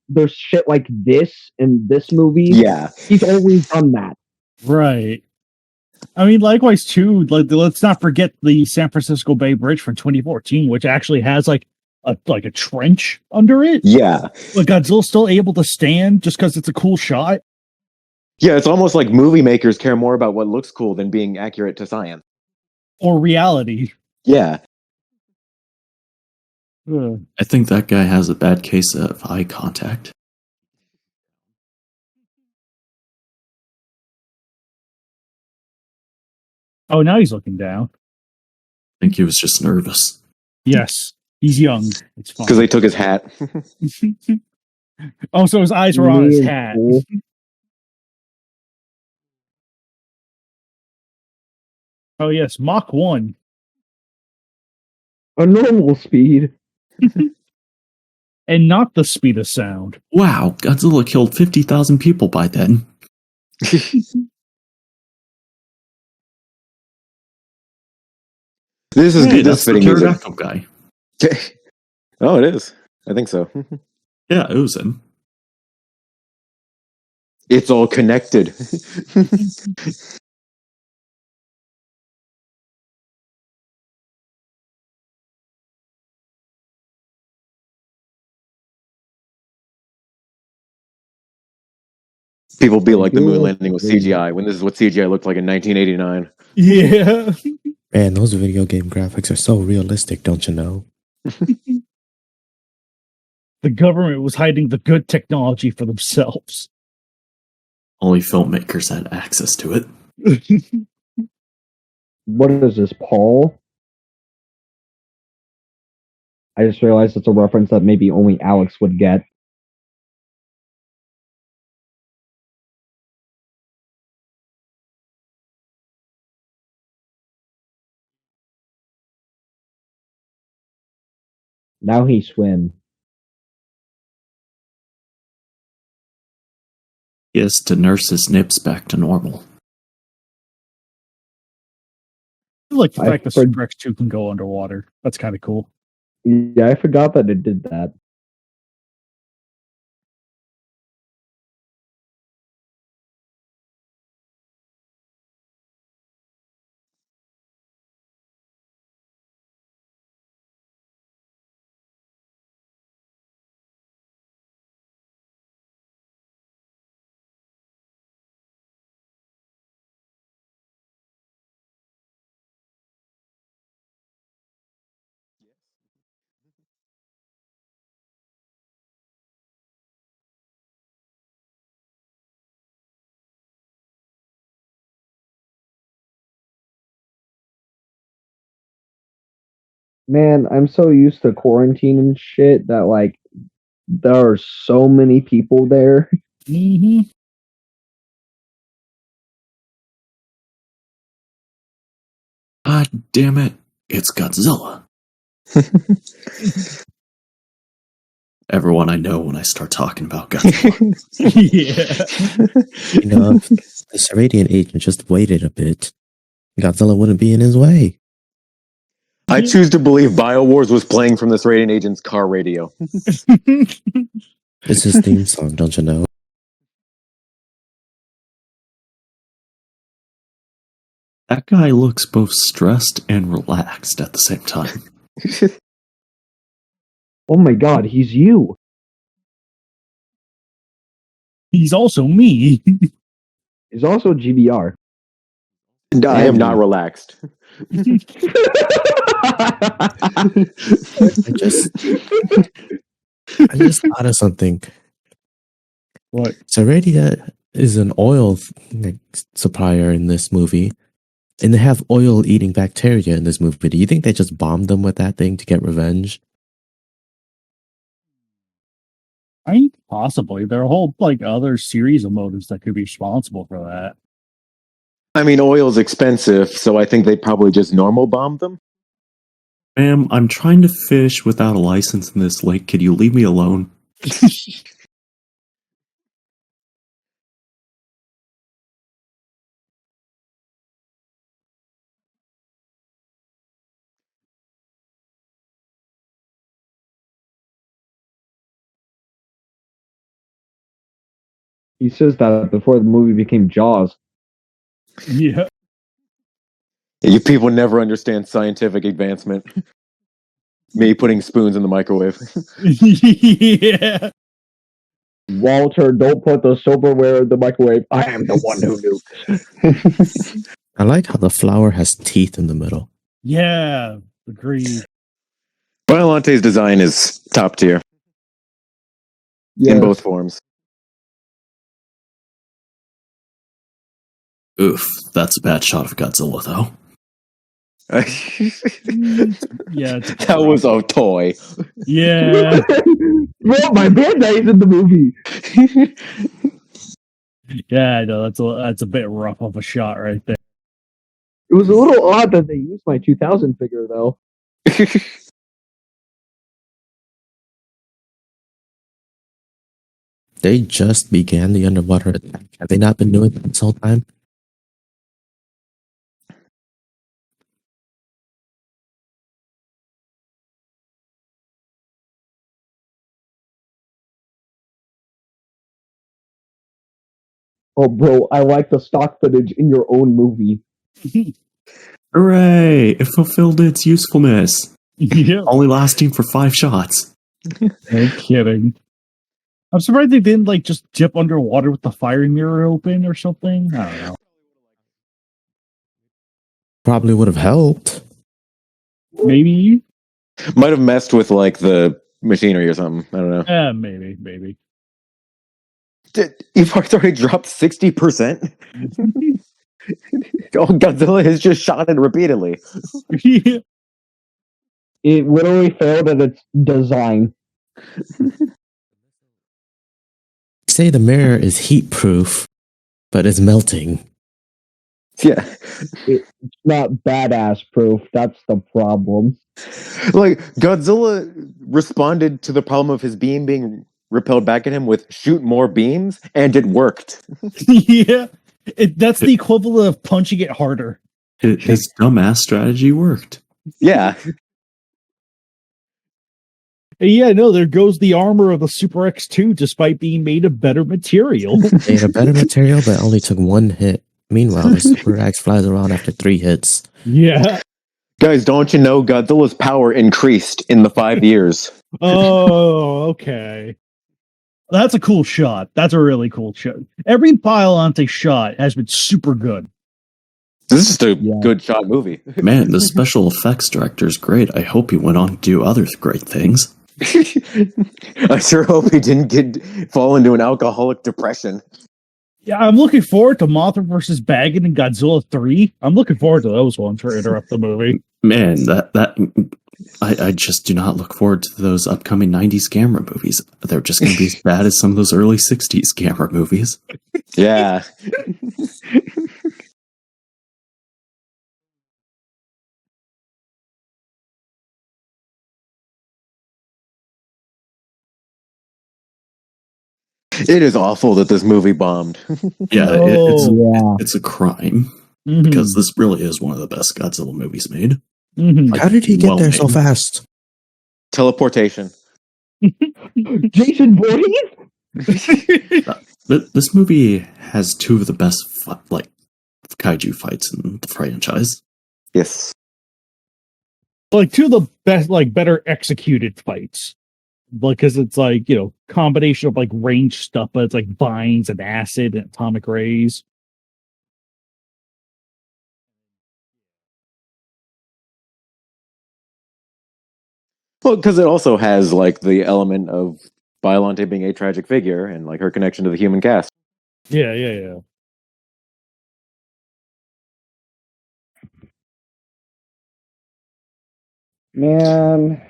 there's shit like this in this movie. Yeah. He's always done that. Right. I mean, likewise, too, let's not forget the San Francisco Bay Bridge from 2014, which actually has, a trench under it. Yeah. But Godzilla's still able to stand just because it's a cool shot. Yeah, it's almost like movie makers care more about what looks cool than being accurate to science. Or reality. Yeah. I think that guy has a bad case of eye contact. Oh, now he's looking down. I think he was just nervous. Yes. He's young. It's fine. Because they took his hat. Oh, so his eyes were on his hat. Cool. Oh, yes. Mach 1. A normal speed. And not the speed of sound. Wow, Godzilla killed 50,000 people by then. This is Hey, good. This that's the fitting music. pterodactyl guy. Oh, it is. I think so. Yeah, it was him. It's all connected. People be like the moon landing with CGI when this is what CGI looked like in 1989. Yeah. Man, those video game graphics are so realistic, don't you know? The government was hiding the good technology for themselves. Only filmmakers had access to it. What is this, Paul? I just realized it's a reference that maybe only Alex would get. Now he swims. He has to nurse his nips back to normal. I like the I fact that for- Super X2 can go underwater. That's kind of cool. Yeah, I forgot that it did that. Man, I'm so used to quarantine and shit that like there are so many people there. Mm-hmm. God damn it, it's Godzilla. Everyone I know when I start talking about Godzilla. Yeah. You know, if the Seradian agent just waited a bit, Godzilla wouldn't be in his way. I choose to believe BioWars was playing from this Radiant Agent's car radio. It's his theme song, don't you know? That guy looks both stressed and relaxed at the same time. Oh my god, he's you. He's also me. He's also GBR. And I am not relaxed. I just thought of something. What? Seradia is an oil supplier in this movie, and they have oil-eating bacteria in this movie. Do you think they just bombed them with that thing to get revenge? I mean, possibly. There are a whole other series of motives that could be responsible for that. I mean, oil's expensive, so I think they probably just normal bombed them. Ma'am, I'm trying to fish without a license in this lake. Could you leave me alone? He says that before the movie became Jaws. Yeah. You people never understand scientific advancement. Me putting spoons in the microwave. Yeah. Walter, don't put the silverware in the microwave. I am the one who knew. I like how the flower has teeth in the middle. Yeah. Agreed. Biollante's design is top tier in both forms. Oof, that's a bad shot of Godzilla, though. Yeah. That was a toy. Yeah. Bro, my Band-Aid's in the movie. Yeah, I know. That's a bit rough of a shot right there. It was a little odd that they used my 2000 figure, though. They just began the underwater attack. Have they not been doing that this whole time? Oh, bro, I like the stock footage in your own movie. Hooray! It fulfilled its usefulness. Yeah. Only lasting for 5 shots. No kidding. I'm surprised they didn't just dip underwater with the fire mirror open or something. I don't know. Probably would have helped. Maybe. Might have messed with the machinery or something. I don't know. Maybe. You've already dropped 60%. Oh, Godzilla has just shot it repeatedly. Yeah. It literally failed at its design. Say the mirror is heat proof, but it's melting. Yeah. It's not badass proof. That's the problem. Like, Godzilla responded to the problem of his beam being repelled back at him with shoot more beams, and it worked. Yeah. That's the equivalent of punching it harder. His dumbass strategy worked. Yeah. And yeah, no, there goes the armor of the Super X2 despite being made of better material. Made a better material, but only took one hit. Meanwhile, the Super X flies around after 3 hits. Yeah. Guys, don't you know Godzilla's power increased in the 5 years? Oh, okay. That's a cool shot. That's a really cool shot. Every Biollante shot has been super good. This is just a good shot movie. Man, the special effects director is great. I hope he went on to do other great things. I sure hope he didn't fall into an alcoholic depression. Yeah, I'm looking forward to Mothra versus Baggin and Godzilla 3. I'm looking forward to those ones for Interrupt the Movie. Man, I just do not look forward to those upcoming 90s camera movies. They're just going to be as bad as some of those early 60s camera movies. Yeah. It is awful that this movie bombed. Yeah, Oh. it's a crime. Mhm. Because this really is one of the best Godzilla movies made. Mhm. How did he get there so fast? Teleportation. Jason Voorhees? This movie has two of the best kaiju fights in the franchise. Yes. Like two of the best, like better executed fights. Because it's like, you know, combination of like range stuff, but it's like vines and acid and atomic rays. Well, because it also has like the element of Biollante being a tragic figure and like her connection to the human cast. Yeah. Man,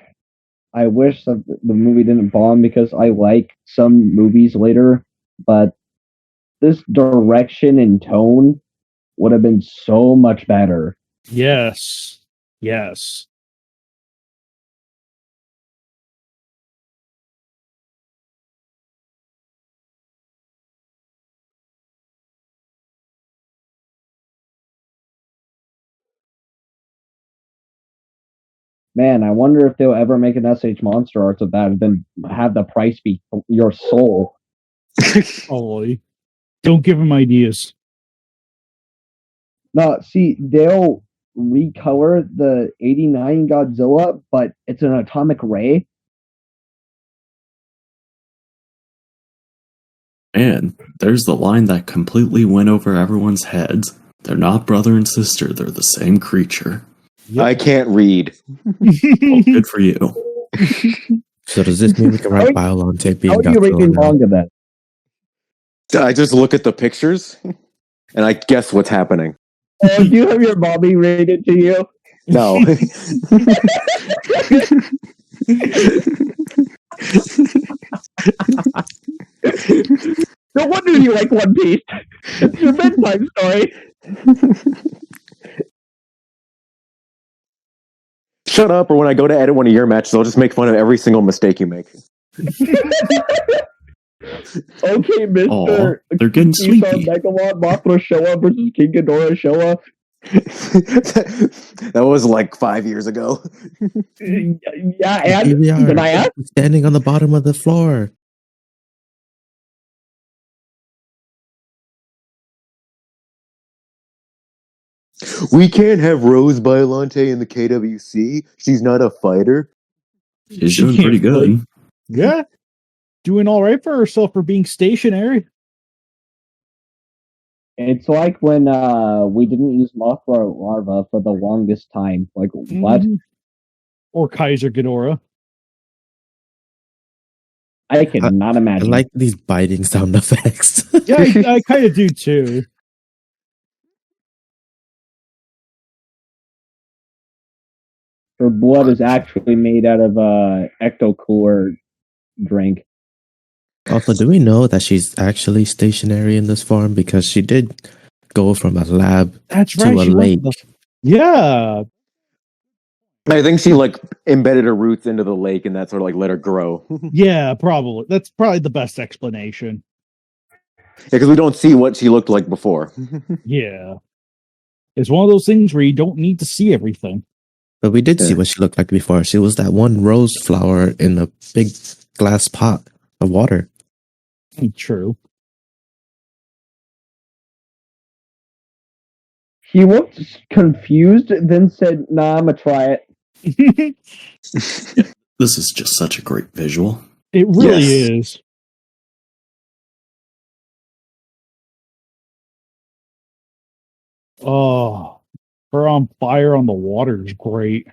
I wish that the movie didn't bomb because I like some movies later, but this direction and tone would have been so much better. Yes. Man, I wonder if they'll ever make an SH Monster Arts of that and then have the price be your soul. Holy. Don't give him ideas. No, see, they'll recolor the 89 Godzilla, but it's an atomic ray. Man, there's the line that completely went over everyone's heads. They're not brother and sister, they're the same creature. Yep. I can't read. Well, good for you. So does this mean we can write Biollante being How are you rating manga then? I just look at the pictures and I guess what's happening. Oh, do you have your mommy rated to you? No. No wonder you like One Piece. It's your bedtime story. Shut up, or when I go to edit one of your matches, I'll just make fun of every single mistake you make. Okay, Mr. Aw, they're getting sleepy. Megalon, Mothra Showa versus King Ghidorah Showa. That was like 5 years ago. Yeah, and did I ask? Standing on the bottom of the floor. We can't have Rose Biollante in the KWC. She's not a fighter. She's doing pretty good. Yeah. Doing all right for herself for being stationary. It's like when we didn't use Mothra larva for the longest time. Like, what? Or Kaiser Ghidorah. I cannot imagine. I like these biting sound effects. Yeah, I kind of do too. Her blood is actually made out of ecto cooler drink. Also, do we know that she's actually stationary in this farm? Because she did go from a lab That's to right. a She lake. yeah. I think she like embedded her roots into the lake, and that sort of like let her grow. Yeah, probably. That's probably the best explanation. Because we don't see what she looked like before. Yeah. It's one of those things where you don't need to see everything. But we did see what she looked like before. She was that one rose flower in a big glass pot of water. True. He looked confused, then said, "Nah, I'm gonna try it." This is just such a great visual. It really Yes. is. Oh, her on fire on the water is great.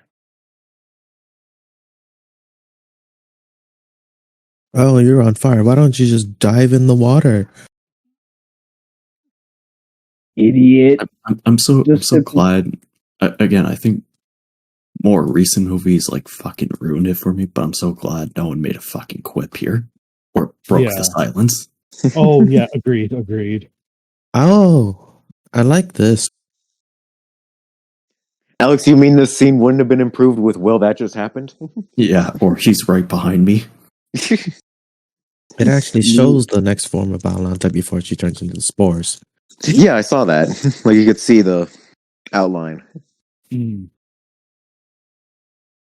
Oh, you're on fire. Why don't you just dive in the water? Idiot. I'm so Just glad. Again, I think more recent movies like fucking ruined it for me, but I'm so glad no one made a fucking quip here or broke Yeah. the silence. Oh, yeah. Agreed. Oh, I like this. Alex, you mean this scene wouldn't have been improved with "Well, that just happened"? Yeah, or he's right behind me. It actually shows the next form of Biollante before she turns into the spores. Yeah, I saw that. Like you could see the outline. Mm.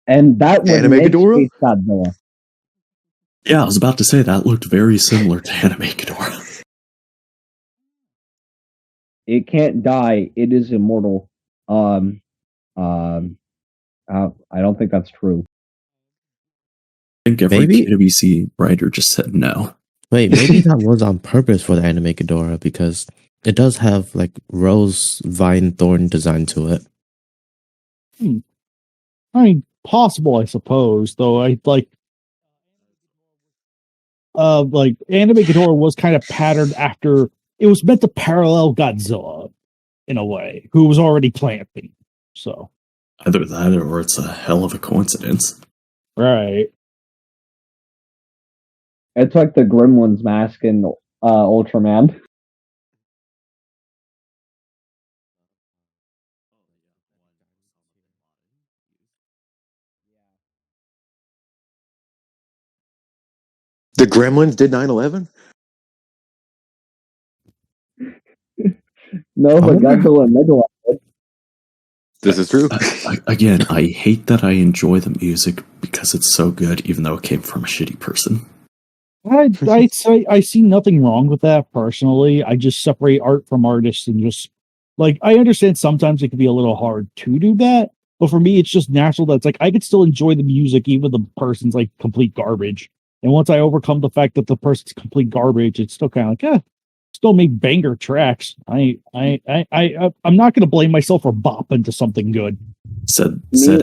And that would Anime make Ghidorah? Space Godzilla. Yeah, I was about to say that looked very similar to Anime Ghidorah. It can't die. It is immortal. I don't think that's true. I think every Maybe- KWC writer just said no. Wait, maybe that was on purpose for the anime Ghidorah because it does have like rose vine thorn design to it. I mean, possible, I suppose. Though I like Anime Ghidorah was kind of patterned after. It was meant to parallel Godzilla in a way, who was already plant themed. So Either that or it's a hell of a coincidence. right. It's like the Gremlins mask in Ultraman. The Gremlins did 9/11? No, but wonder- Godzilla and Megalon. This is true. Again, I hate that I enjoy the music because it's so good, even though it came from a shitty person. I'd say I see nothing wrong with that personally. I just separate art from artists and just like I understand sometimes it can be a little hard to do that, but for me it's just natural that it's like I could still enjoy the music even if the person's like complete garbage. And once I overcome the fact that the person's complete garbage, it's still kind of like, still make banger tracks. I'm not gonna blame myself for bopping to something good. Said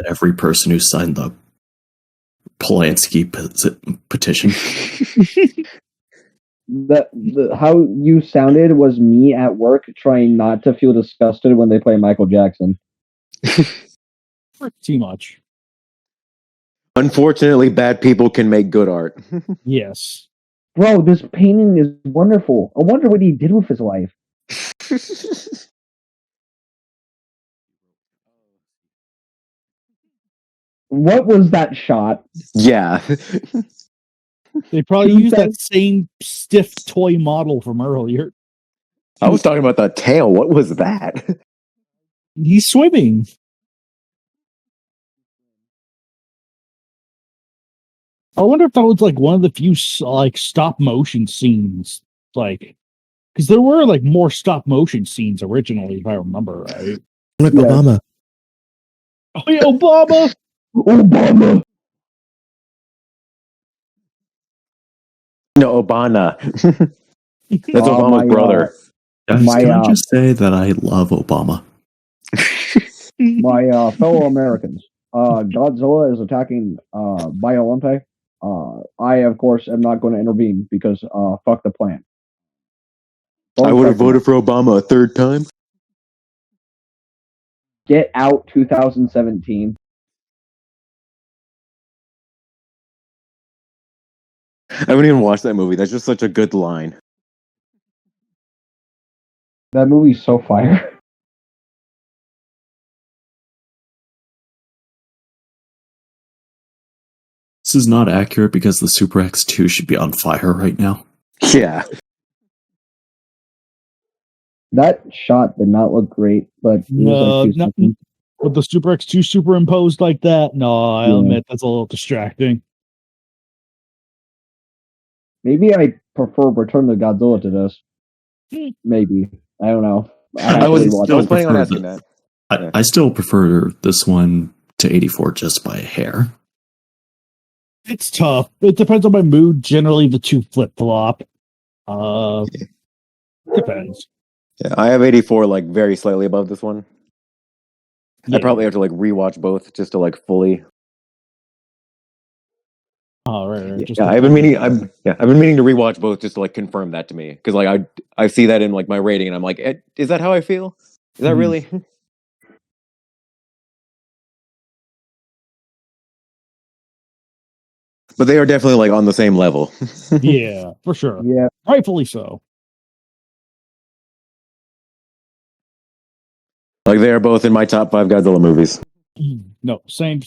every person who signed the Polanski petition. How you sounded was me at work trying not to feel disgusted when they play Michael Jackson. Too much. Unfortunately, bad people can make good art. Yes. Bro, this painting is wonderful. I wonder what he did with his life. What was that shot? Yeah. They probably used that same stiff toy model from earlier. I was talking about the tail. What was that? He's swimming. I wonder if that was like one of the few like stop motion scenes, like because there were like more stop motion scenes originally, if I remember right. Like Obama. Oh yeah, Obama. Obama. No, Obana. That's Obama's brother. Guys, can I just say that I love Obama? My fellow Americans, Godzilla is attacking Biollante. I, of course, am not going to intervene because fuck the plan. I would have voted for Obama a third time. Get out 2017. I haven't even watched that movie. That's just such a good line. That movie's so fire. This is not accurate because the Super X2 should be on fire right now. Yeah. That shot did not look great, but it was like 2 seconds. With the Super X2 superimposed like that, no, I'll admit that's a little distracting. Maybe I prefer Return of Godzilla to this. Maybe. I don't know. I was planning on asking that. I still prefer this one to 84 just by a hair. It's tough. It depends on my mood. Generally, the two flip-flop. Depends. Yeah, I have 84 like very slightly above this one. Yeah. I probably have to like rewatch both just to like fully. Oh, right. Yeah, I've been meaning to rewatch both just to like confirm that to me because like I see that in like my rating and I'm like, is that how I feel? Is that really? But they are definitely like on the same level. Yeah, for sure. Yeah. Rightfully so. Like they are both in my top 5 Godzilla movies. No, same.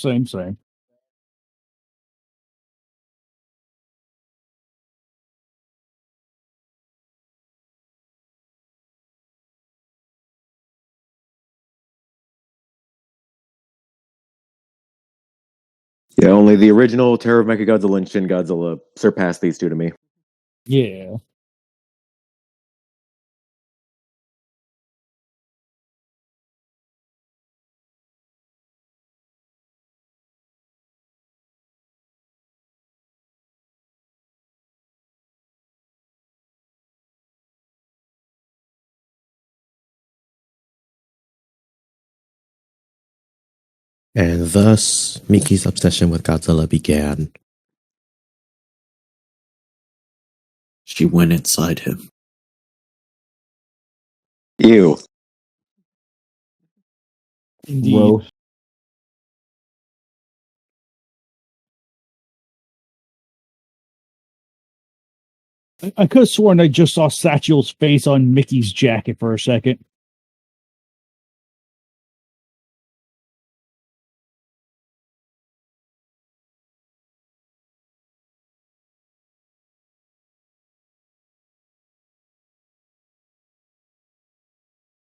Yeah, only the original Terror of Mechagodzilla and Shin Godzilla surpassed these two to me. Yeah. And thus, Miki's obsession with Godzilla began. She went inside him. Ew. Indeed. Gross. I could have sworn I just saw Satchel's face on Mickey's jacket for a second.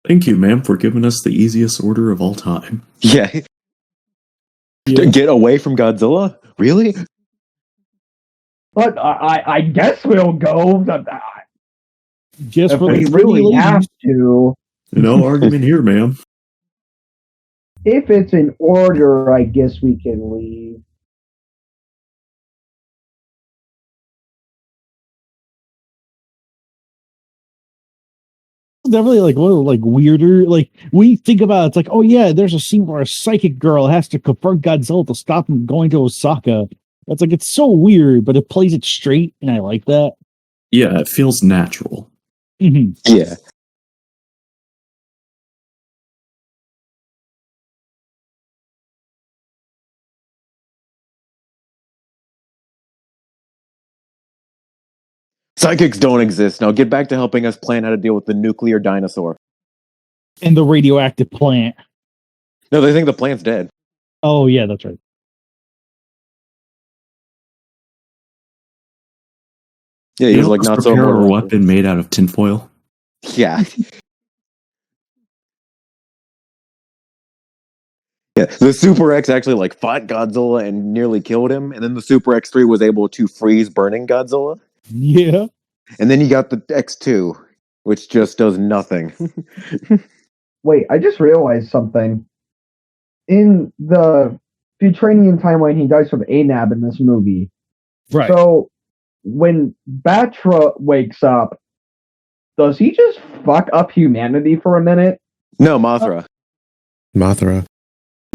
Thank you, ma'am, for giving us the easiest order of all time. Yeah. Get away from Godzilla? Really? But I guess we'll go. Just If for we the really ladies. have to. No argument here, ma'am. If it's in order, I guess we can leave. Definitely like one of the, like weirder, like we think about it's like, oh yeah, there's a scene where a psychic girl has to confront Godzilla to stop him going to Osaka. That's like it's so weird, but it plays it straight, and I like that. Yeah, it feels natural. Mm-hmm. Yeah. Psychics don't exist. Now get back to helping us plan how to deal with the nuclear dinosaur. And the radioactive plant. No, they think the plant's dead. Oh yeah, that's right. Yeah, he's like not so prepare a weapon made out of tinfoil. Yeah. Yeah, the Super X actually like fought Godzilla and nearly killed him, and then the Super X3 was able to freeze burning Godzilla. Yeah. And then you got the X2, which just does nothing. Wait, I just realized something. In the Futranian timeline, he dies from ANAB in this movie. Right. So when Batra wakes up, does he just fuck up humanity for a minute? No, Mothra. Mothra.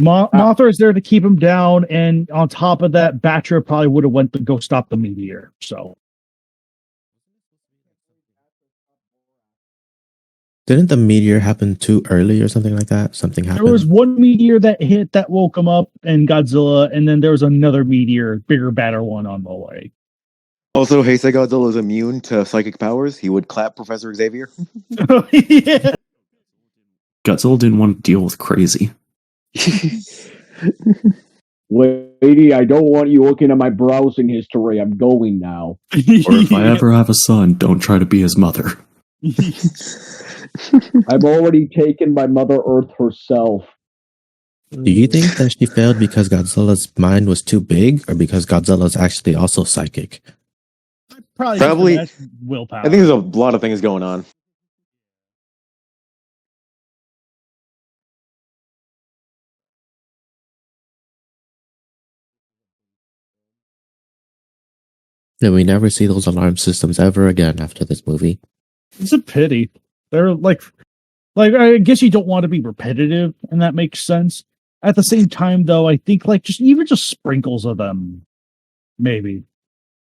Mothra is there to keep him down, and on top of that, Batra probably would have went to go stop the meteor. So Didn't the meteor happen too early or something like that? Something happened. there was one meteor that hit that woke him up and Godzilla, and then there was another meteor, bigger, badder one on the way. Also, Heisei Godzilla is immune to psychic powers. He would clap Professor Xavier. Yeah. Godzilla didn't want to deal with crazy. Lady, I don't want you looking at my browsing history. I'm going now. Or if I ever have a son, don't try to be his mother. I've already taken by Mother Earth herself. Do you think that she failed because Godzilla's mind was too big, or because Godzilla's actually also psychic? Probably willpower. I think there's a lot of things going on. And we never see those alarm systems ever again after this movie. It's a pity. They're like I guess you don't want to be repetitive, and that makes sense. At the same time, though, I think like just sprinkles of them, maybe.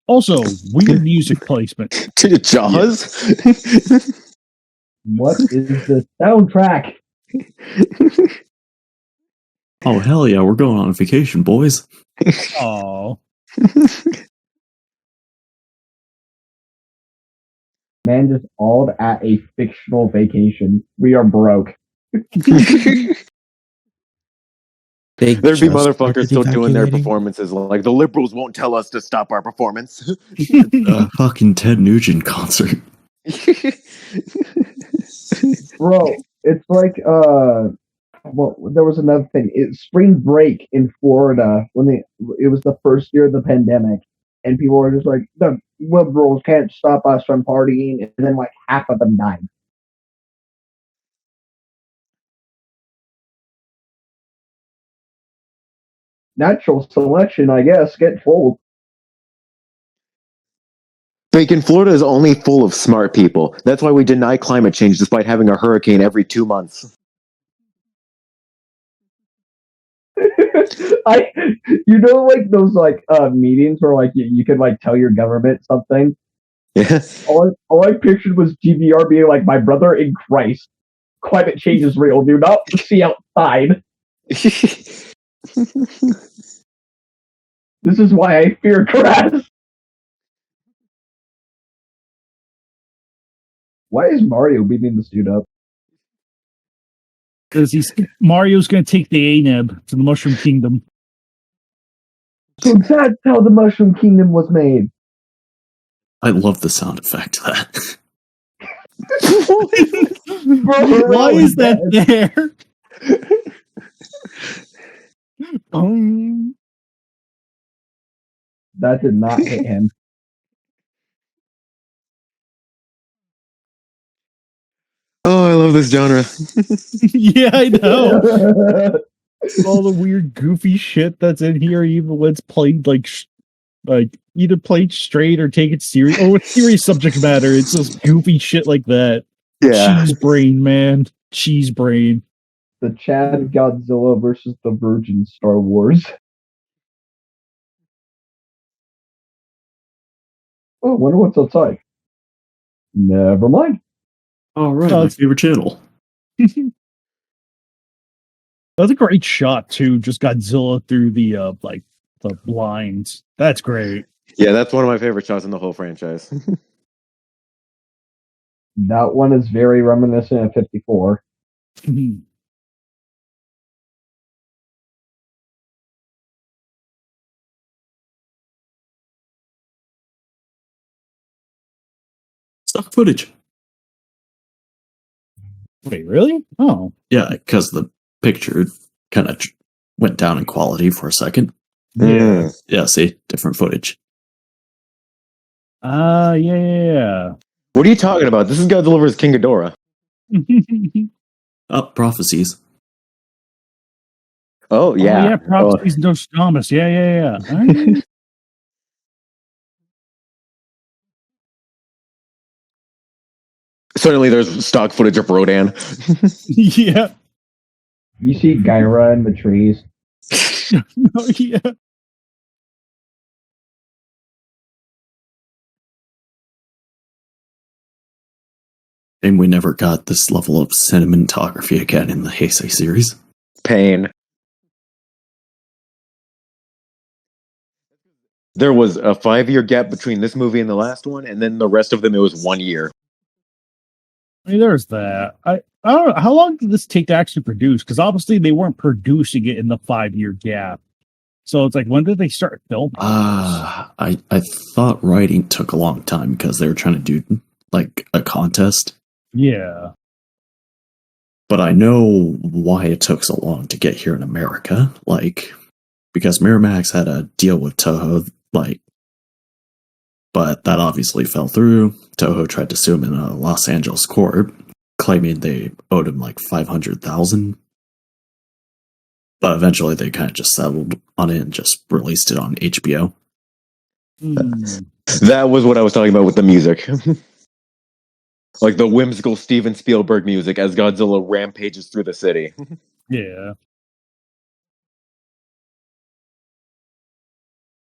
Also, weird music placement. Jaws? What is the soundtrack? Oh, hell yeah, we're going on vacation, boys. Oh, Man just awed at a fictional vacation. We are broke. There'd be motherfuckers started still doing their evacuating. performances like the liberals won't tell us to stop our performance. Fucking Ted Nugent concert. Bro, it's like well, there was another thing. It's spring break in Florida when it was the first year of the pandemic, and people were just like, the liberals can't stop us from partying, and then like half of them died. Natural selection, I guess. Get trolled. Bacon, Florida is only full of smart people. That's why we deny climate change despite having a hurricane every 2 months. Like those like meetings where like you could like tell your government something. Yeah. All I pictured was GBR being like, my brother in Christ, climate change is real. Do not see outside. This is why I fear grass. Why is Mario beating this dude up? because Mario's going to take the ANEB to the Mushroom Kingdom. So that's how the Mushroom Kingdom was made. I love the sound effect of that. Bro, Why is that there? That did not hit him. Oh, I love this genre. Yeah, I know. All the weird, goofy shit that's in here, even when it's played like either played straight or take it serious, or with serious subject matter. It's just goofy shit like that. Yeah. Cheese brain, man. Cheese brain. The Chad Godzilla versus the Virgin Star Wars. Oh, I wonder what's outside. Never mind. All right, Oh, my favorite channel. That's a great shot too. Just Godzilla through the the blinds. That's great. Yeah, that's one of my favorite shots in the whole franchise. That one is very reminiscent of 54. Stock footage. Wait, really? Oh, Yeah, because the picture kind of went down in quality for a second. Yeah. Yeah, see? Different footage. Yeah. What are you talking about? This is Godzilla vs. King Ghidorah. Prophecies. Oh, yeah. Oh, yeah, Prophecies Nostradamus. Yeah. Alright. Certainly there's stock footage of Rodan. Yeah. You see Gyra in the trees. Oh, yeah. And we never got this level of cinematography again in the Heisei series. Pain. There was a 5-year gap between this movie and the last one, and then the rest of them it was 1 year. I mean, there's that. I don't know how long did this take to actually produce? Because obviously they weren't producing it in the 5-year gap. So it's like, when did they start filming? I thought writing took a long time because they were trying to do like a contest. Yeah. But I know why it took so long to get here in America. Like, because Miramax had a deal with Toho, like, but that obviously fell through. Toho tried to sue him in a Los Angeles court, claiming they owed him like $500,000. But eventually they kind of just settled on it and just released it on HBO. That was what I was talking about with the music. Like the whimsical Steven Spielberg music as Godzilla rampages through the city. Yeah.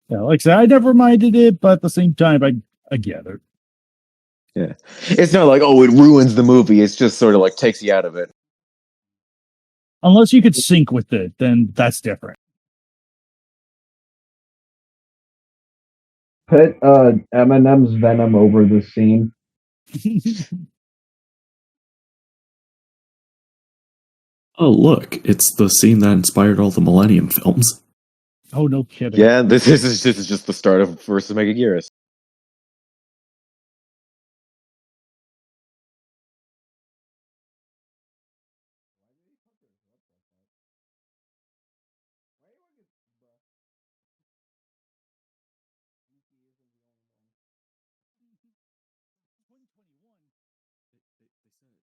Yeah, like I said, I never minded it, but at the same time, I get it. Yeah. It's not like, oh, it ruins the movie. It's just sort of like takes you out of it. Unless you could sync with it, then that's different. Put Eminem's Venom over the scene. Oh, look, it's the scene that inspired all the Millennium films. Oh, no kidding. Yeah, this is just the start of versus Megaguirus.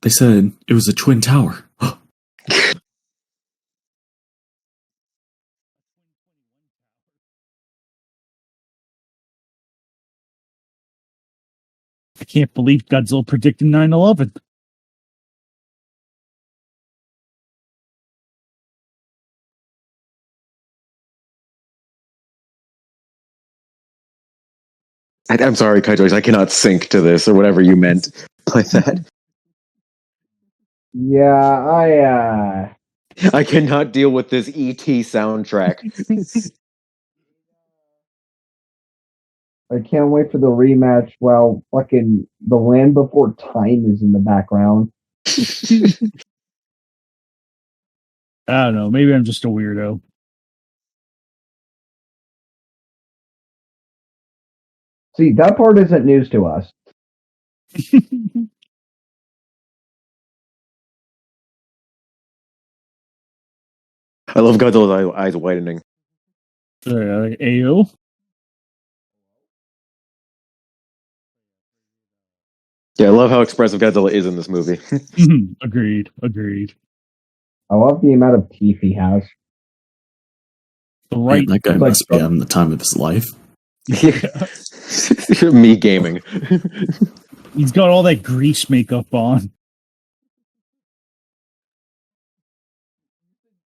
They said it was a twin tower. I can't believe Godzilla predicted 9/11. I'm sorry, Kaiju, I cannot sync to this or whatever you meant by that. Yeah, I cannot deal with this ET soundtrack. I can't wait for the rematch while fucking The Land Before Time is in the background. I don't know. Maybe I'm just a weirdo. See, that part isn't news to us. I love Godzilla's eyes widening. Ayo. Yeah, I love how expressive Godzilla is in this movie. Agreed. I love the amount of teeth he has. Man, that guy must be having the time of his life. Me gaming. He's got all that grease makeup on.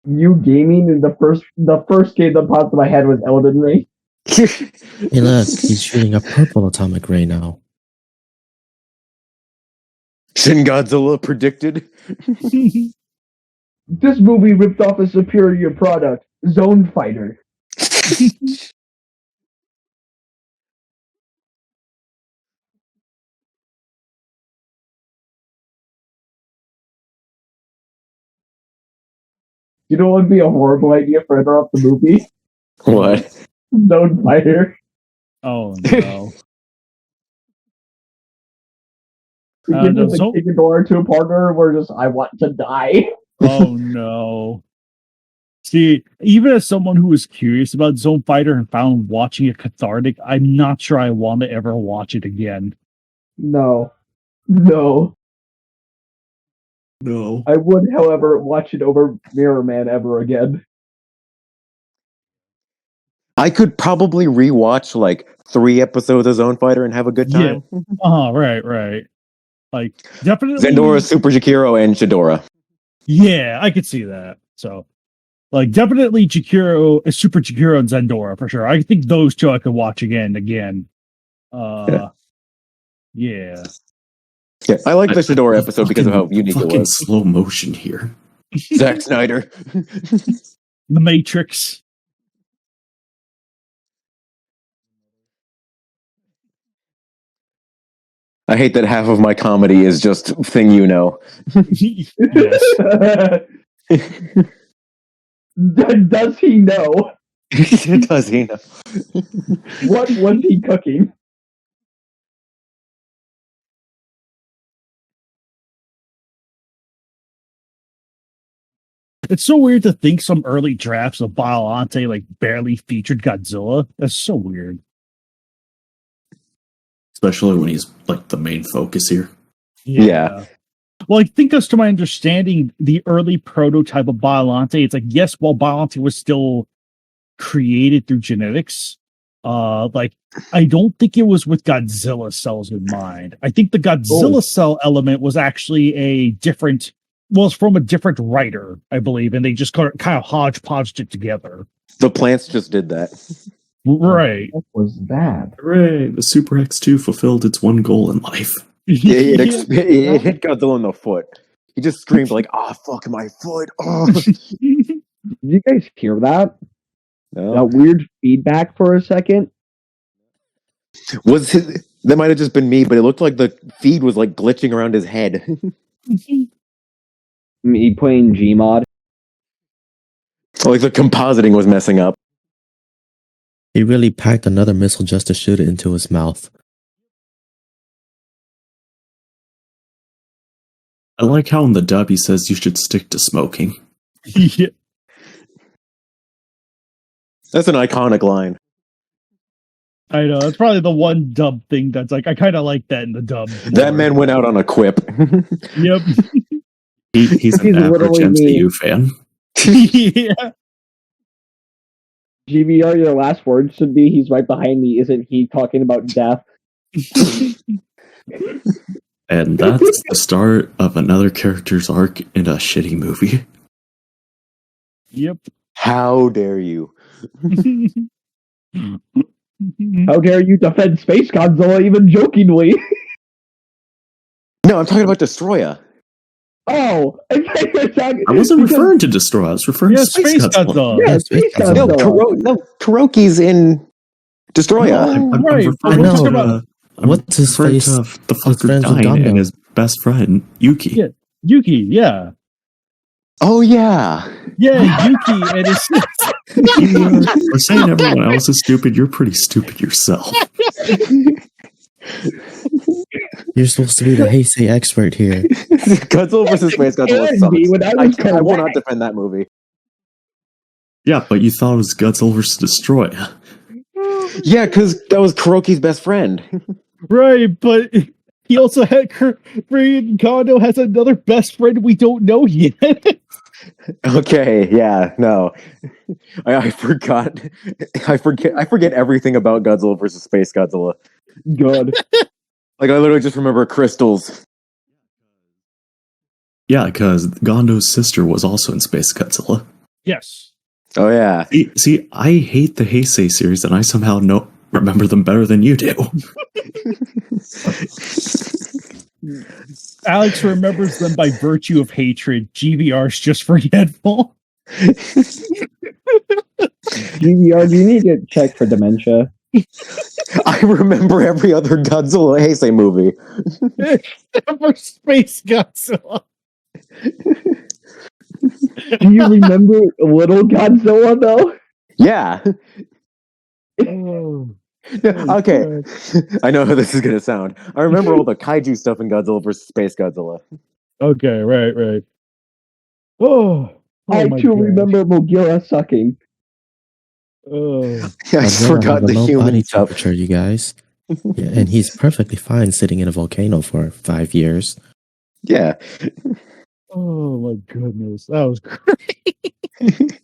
You gaming in the first game that popped in my head was Elden Ring. Hey, look, he's shooting a purple atomic ray now. Shin Godzilla predicted. This movie ripped off a superior product, Zone Fighter. You know what would be a horrible idea for interrupt the movie? What? Zone Fighter. Oh no. We give the King to a partner, we're just, I want to die. Oh no. See, even as someone who was curious about Zone Fighter and found watching it cathartic, I'm not sure I want to ever watch it again. No. No. I would, however, watch it over Mirror Man ever again. I could probably rewatch like 3 episodes of Zone Fighter and have a good time. Yeah. Right. Like, definitely Zendora, Super Jakiro, and Shidora. Yeah, I could see that. So, like, definitely Super Jakiro and Zendora for sure. I think those two I could watch again. Yeah. Yeah, I like the Shidora episode because of how unique it was. Slow motion here. Zack Snyder. The Matrix. I hate that half of my comedy is just thing you know. Yes. Does he know? Does he know? What was he cooking? It's so weird to think some early drafts of Biollante like barely featured Godzilla. That's so weird. Especially when he's like the main focus here. Yeah. Well, I think as to my understanding, the early prototype of Biollante, it's like, yes, while Biollante was still created through genetics, like I don't think it was with Godzilla cells in mind. I think the Godzilla cell element was actually was from a different writer, I believe, and they just kind of hodgepodged it together. The plants just did that. Right. What was that? Hooray! The Super X2 fulfilled its one goal in life. It hit Godzilla in the foot. He just screamed like, fuck my foot. Oh. Did you guys hear that? No. That weird feedback for a second? That might have just been me, but it looked like the feed was like glitching around his head. Me playing Gmod? Like the compositing was messing up. He really packed another missile just to shoot it into his mouth. I like how in the dub he says you should stick to smoking. Yeah. That's an iconic line. I know. It's probably the one dub thing that's like, I kind of like that in the dub. That man went out on a quip. Yep. He's an average literally MCU fan. Yeah. GBR, your last words should be, he's right behind me, isn't he talking about death? And that's the start of another character's arc in a shitty movie. Yep. How dare you? How dare you defend Space Godzilla even jokingly? No, I'm talking about Destroya. Oh! I wasn't referring to Destroy, I was referring to Space Godzilla. Yeah, Space No, Godzilla. Kuroki's in Destroya. I'm right. referring I know. to What's his referring face? to the fucker friends with dying Gundam. and his best friend, Yuki. Yeah. Yuki, yeah. Oh, yeah. Yeah, Yuki and his For saying everyone else is stupid, you're pretty stupid yourself. You're supposed to be the Heisei expert here. Godzilla vs. Space Godzilla sucks. I will not defend that movie. Yeah, but you thought it was Godzilla vs. Destroyer. Yeah, because that was Kuroki's best friend. right, but he also had Korean Kondo has another best friend we don't know yet. Okay, yeah, no. I forgot. I forget everything about Godzilla vs. Space Godzilla. Good. Like, I literally just remember crystals. Yeah, because Gondo's sister was also in Space Godzilla. Yes. Oh, yeah. See, I hate the Heisei series, and I somehow remember them better than you do. Alex remembers them by virtue of hatred. GVR's just forgetful. GBR, do you need to get checked for dementia? I remember every other Godzilla Heisei movie. For Space Godzilla. Do you remember Little Godzilla, though? Yeah. Oh. Okay. I know how this is going to sound. I remember all the kaiju stuff in Godzilla vs. Space Godzilla. Okay, right. Oh. I too remember Mogira sucking. Oh. I Godzilla forgot has a the low human body stuff. temperature, you guys. Yeah, and he's perfectly fine sitting in a volcano for 5 years. Yeah. Oh my goodness. That was great.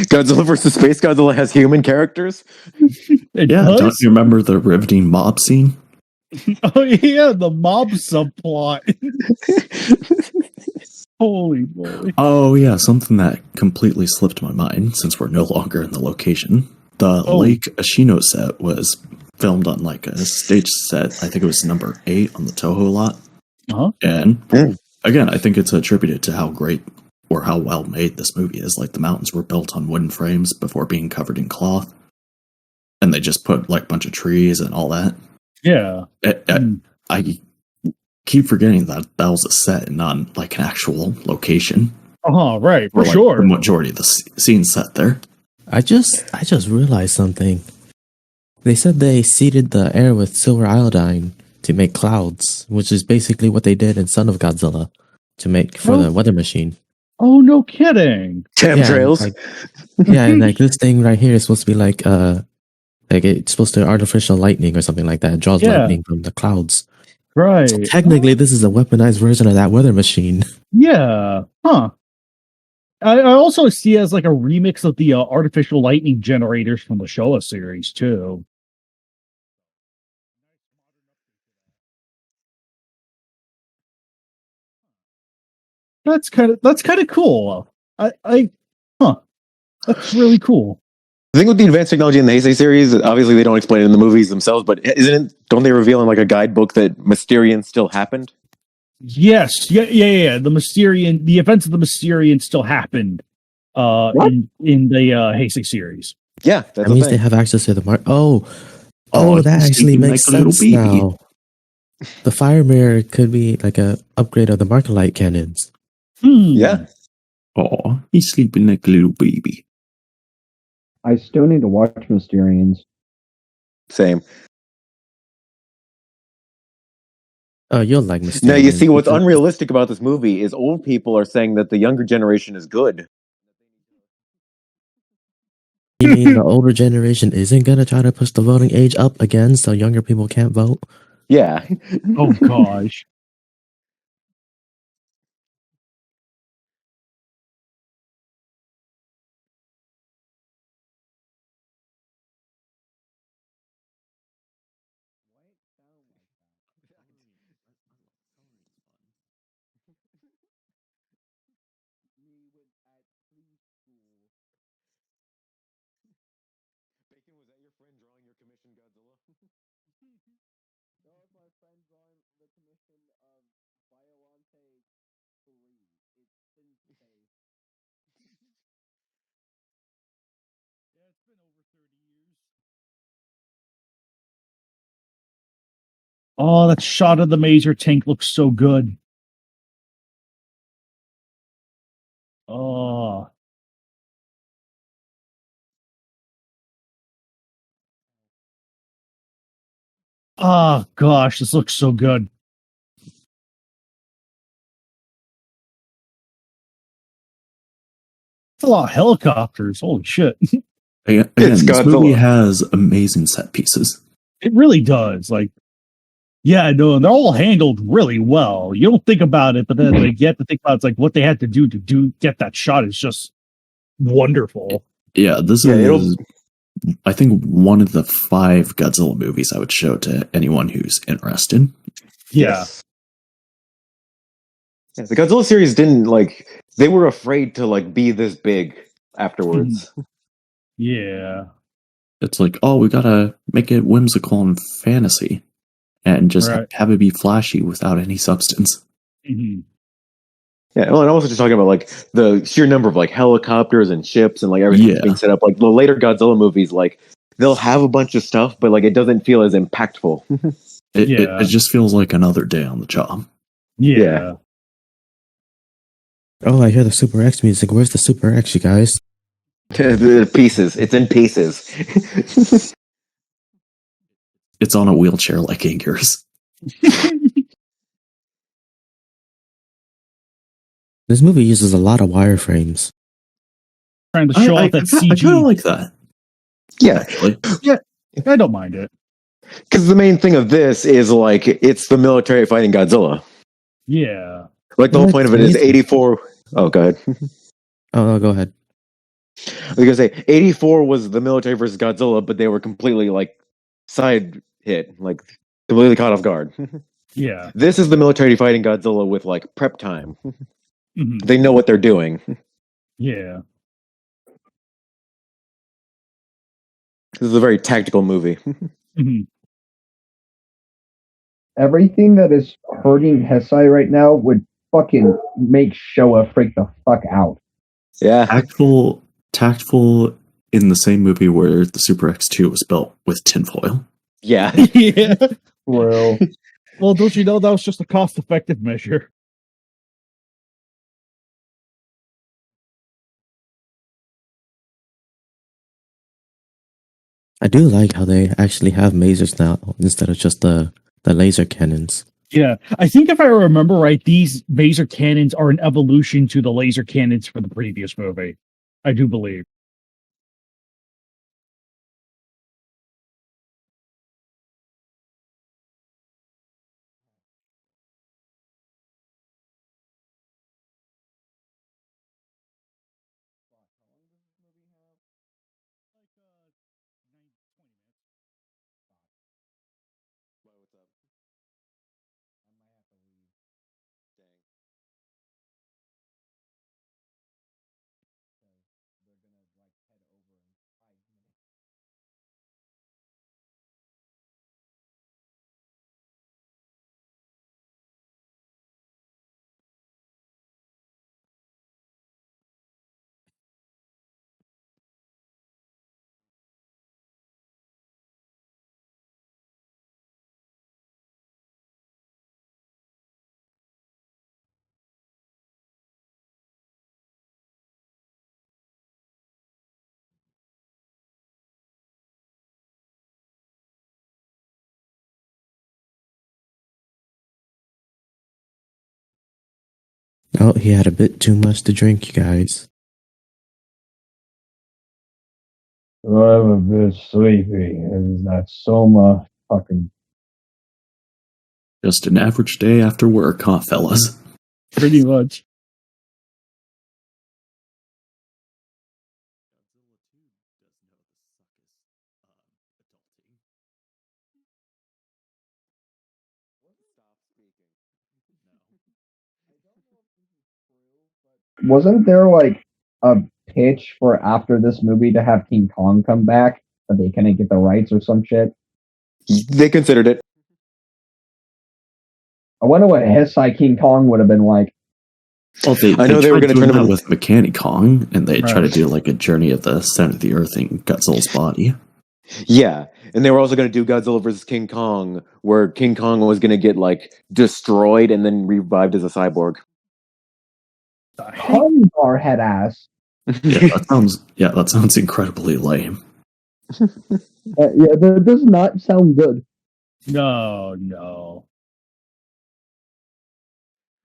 Godzilla vs. Space Godzilla has human characters? It Yeah, does? don't you remember the riveting mob scene? Oh yeah, the mob subplot. Holy moly. Oh yeah, something that completely slipped my mind since we're no longer in the location. The Lake Ashino set was filmed on like a stage set. I think it was number 8 on the Toho lot. Uh-huh. And again, I think it's attributed to how great or how well made this movie is. Like the mountains were built on wooden frames before being covered in cloth. And they just put like a bunch of trees and all that. Yeah. I keep forgetting that was a set and not like an actual location. Right, for like, sure. The majority of the scene set there. I just realized something. They said they seeded the air with silver iodine to make clouds, which is basically what they did in Son of Godzilla to make for the weather machine. Oh, no kidding. Chemtrails. And like this thing right here is supposed to be like it's supposed to artificial lightning or something like that. It draws lightning from the clouds. Right. So technically, this is a weaponized version of that weather machine. Yeah. Huh. I also see it as like a remix of the artificial lightning generators from the Showa series too. That's kind of cool. That's really cool. The thing with the advanced technology in the Heisei series, obviously they don't explain it in the movies themselves, but don't they reveal in like a guidebook that Mysterian still happened? Yes, yeah. The events of the Mysterian still happened in the Heisei series. Yeah, that means they have access to the mark. Oh, that actually makes sense now. The fire mirror could be like a upgrade of the Markalite cannons. Yeah. Oh, he's sleeping like a little baby. I still need to watch Mysterians. Same. Oh, you'll like Mysterians. Now, you see, what's unrealistic about this movie is old people are saying that the younger generation is good. You mean the older generation isn't going to try to push the voting age up again so younger people can't vote? Yeah. Oh, gosh. Was that your friend drawing your commission Godzilla? That was my friend drawing the commission of Biollante 3. It's in space. Yeah, it's been over 30 years. Oh, that shot of the Maser tank looks so good. Oh. Oh, gosh, this looks so good. It's a lot of helicopters. Holy shit. Again, this movie has amazing set pieces. It really does. Like, yeah, no, they're all handled really well. You don't think about it, but then like, you have to think about it's like what they had to do get that shot is just wonderful. Yeah, this is, I think, one of the 5 Godzilla movies I would show to anyone who's interested. Yeah. Yeah, the Godzilla series didn't they were afraid to be this big afterwards. Yeah. It's like, oh, we gotta make it whimsical and fantasy and just have it be flashy without any substance. Mm-hmm. Yeah, well, and also just talking about the sheer number of helicopters and ships and everything being set up. Like the later Godzilla movies, they'll have a bunch of stuff, but it doesn't feel as impactful. It just feels like another day on the job. Yeah. Oh, I hear the Super X music. Where's the Super X, you guys? The pieces. It's in pieces. It's on a wheelchair like Anger's. This movie uses a lot of wireframes. Trying to show off that CG. I kind of like that. Yeah. Actually. Yeah, I don't mind it. Because the main thing of this is it's the military fighting Godzilla. Yeah. The whole point of it is 84. Oh, go ahead. Oh, go ahead. I was gonna say 84 was the military versus Godzilla, but they were completely side hit, completely caught off guard. Yeah. This is the military fighting Godzilla with prep time. Mm-hmm. They know what they're doing. Yeah. This is a very tactical movie. Mm-hmm. Everything that is hurting Heisei right now would fucking make Showa freak the fuck out. Yeah. Tactful in the same movie where the Super X2 was built with tinfoil. Yeah. Yeah. Well, Well, don't you know that was just a cost-effective measure? I do like how they actually have masers now instead of just the laser cannons. Yeah, I think if I remember right, these laser cannons are an evolution to the laser cannons for the previous movie. I do believe. Oh, he had a bit too much to drink, you guys. I'm a bit sleepy. That's so much fucking. Just an average day after work, huh, fellas? Pretty much. Wasn't there like a pitch for after this movie to have King Kong come back, but they couldn't get the rights or some shit? They considered it. I wonder what Hesai King Kong would have been like. Well, I know they were tried gonna doing turn him that in- with Mechanic Kong, and they try to Right. do like a Journey of the Center of the Earth in Godzilla's body. Yeah, and they were also going to do Godzilla versus King Kong, where King Kong was going to get like destroyed and then revived as a cyborg. Kong bar head ass. That sounds incredibly lame. Yeah, that does not sound good. No.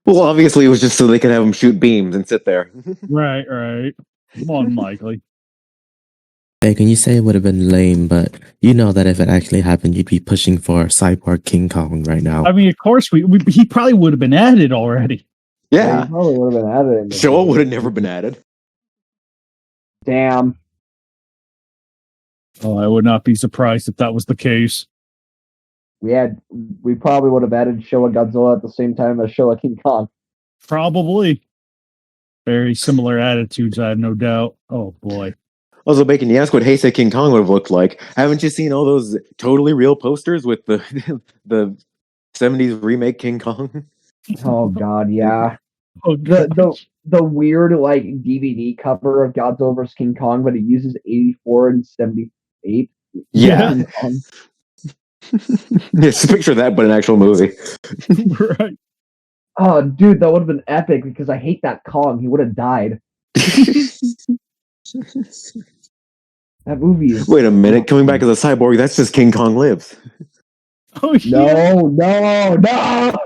Well, obviously, it was just so they could have him shoot beams and sit there. Right. More than likely. Hey, can you say it would have been lame, but you know that if it actually happened, you'd be pushing for Cyborg King Kong right now. I mean, of course, he probably would have been added already. Yeah, he probably would have been added. Showa would have never been added. Damn. Oh, I would not be surprised if that was the case. We probably would have added Showa Godzilla at the same time as Showa King Kong. Probably. Very similar attitudes, I have no doubt. Oh, boy. Also, Bacon, you ask what Heisei King Kong would have looked like. Haven't you seen all those totally real posters with the the 70s remake King Kong? Oh god, yeah. Oh, The weird like DVD cover of Godzilla vs King Kong, but it uses 84 and 78. Yeah. King Kong. Just picture that, but an actual movie. Right. Oh, dude, that would have been epic because I hate that Kong. He would have died. That movie is. Wait a minute, coming back as a cyborg, that's just King Kong Lives. Oh, yeah. No.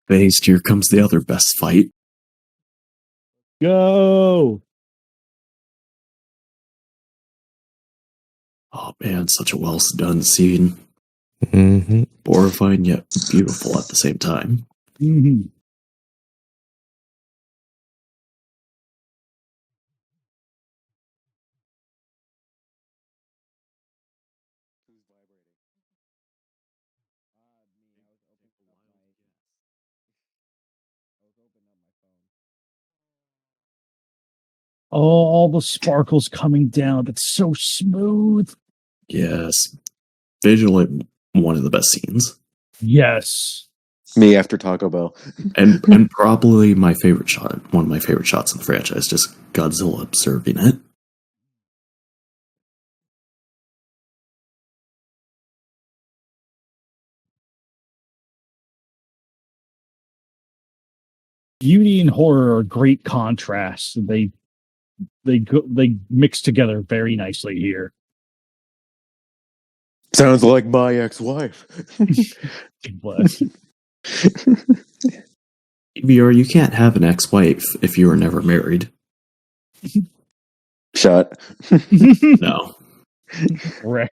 Based, here comes the other best fight. Go. Oh man, such a well done scene. Mm-hmm. Horrifying yet beautiful at the same time. Mm-hmm. Oh, all the sparkles coming down. That's so smooth. Yes. Visually, one of the best scenes. Yes. Me after Taco Bell. And probably my favorite shot, one of my favorite shots in the franchise, just Godzilla observing it. Beauty and horror are great contrasts. They mix together very nicely here. Sounds like my ex-wife. Bless. VR, you can't have an ex-wife if you were never married. Shut. No. Right.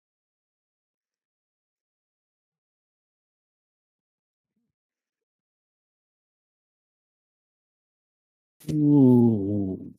Ooh.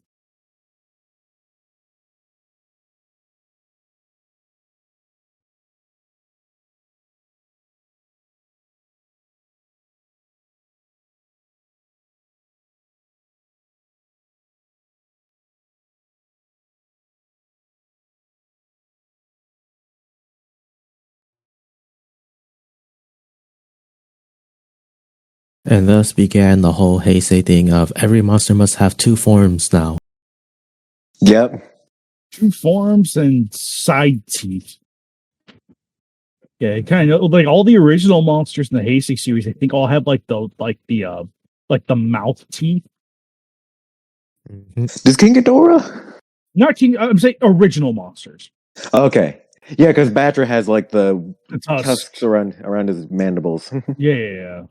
And thus began the whole Heisei thing of every monster must have two forms now. Yep. Two forms and side teeth. Yeah, kind of like all the original monsters in the Heisei series. I think all have like the mouth teeth. Mm-hmm. Does King Ghidorah? Not King. I'm saying original monsters. Okay. Yeah, because Batra has like the Tusks. tusks around his mandibles. Yeah.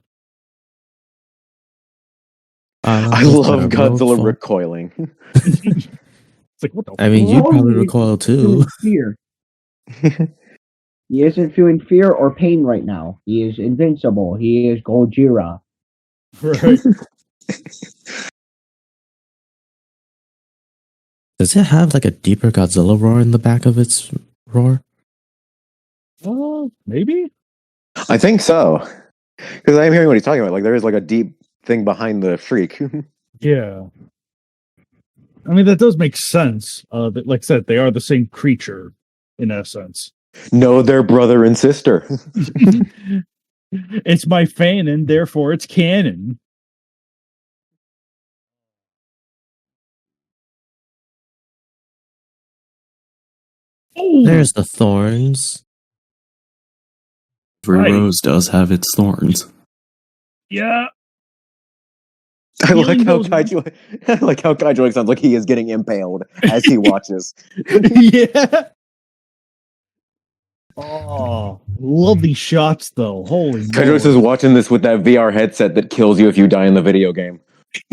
I love Godzilla recoiling. It's like, what the I mean, you probably He's recoil feeling too. fear. He isn't feeling fear or pain right now. He is invincible. He is Godzilla. Right. Does it have like a deeper Godzilla roar in the back of its roar? Maybe. I think so. Because I'm hearing what he's talking about. Like there is like a deep thing behind the shriek. Yeah. I mean, that does make sense. Like I said, they are the same creature in essence. No, they're brother and sister. It's my fanon, therefore it's canon. Oh, There's the thorns. Every Right. rose does have its thorns. yeah. I like Feeling how those- Kaiju sounds like he is getting impaled as he watches. Yeah. Oh, love these shots though. Holy Kaiju is moly. watching this with that VR headset that kills you if you die in the video game.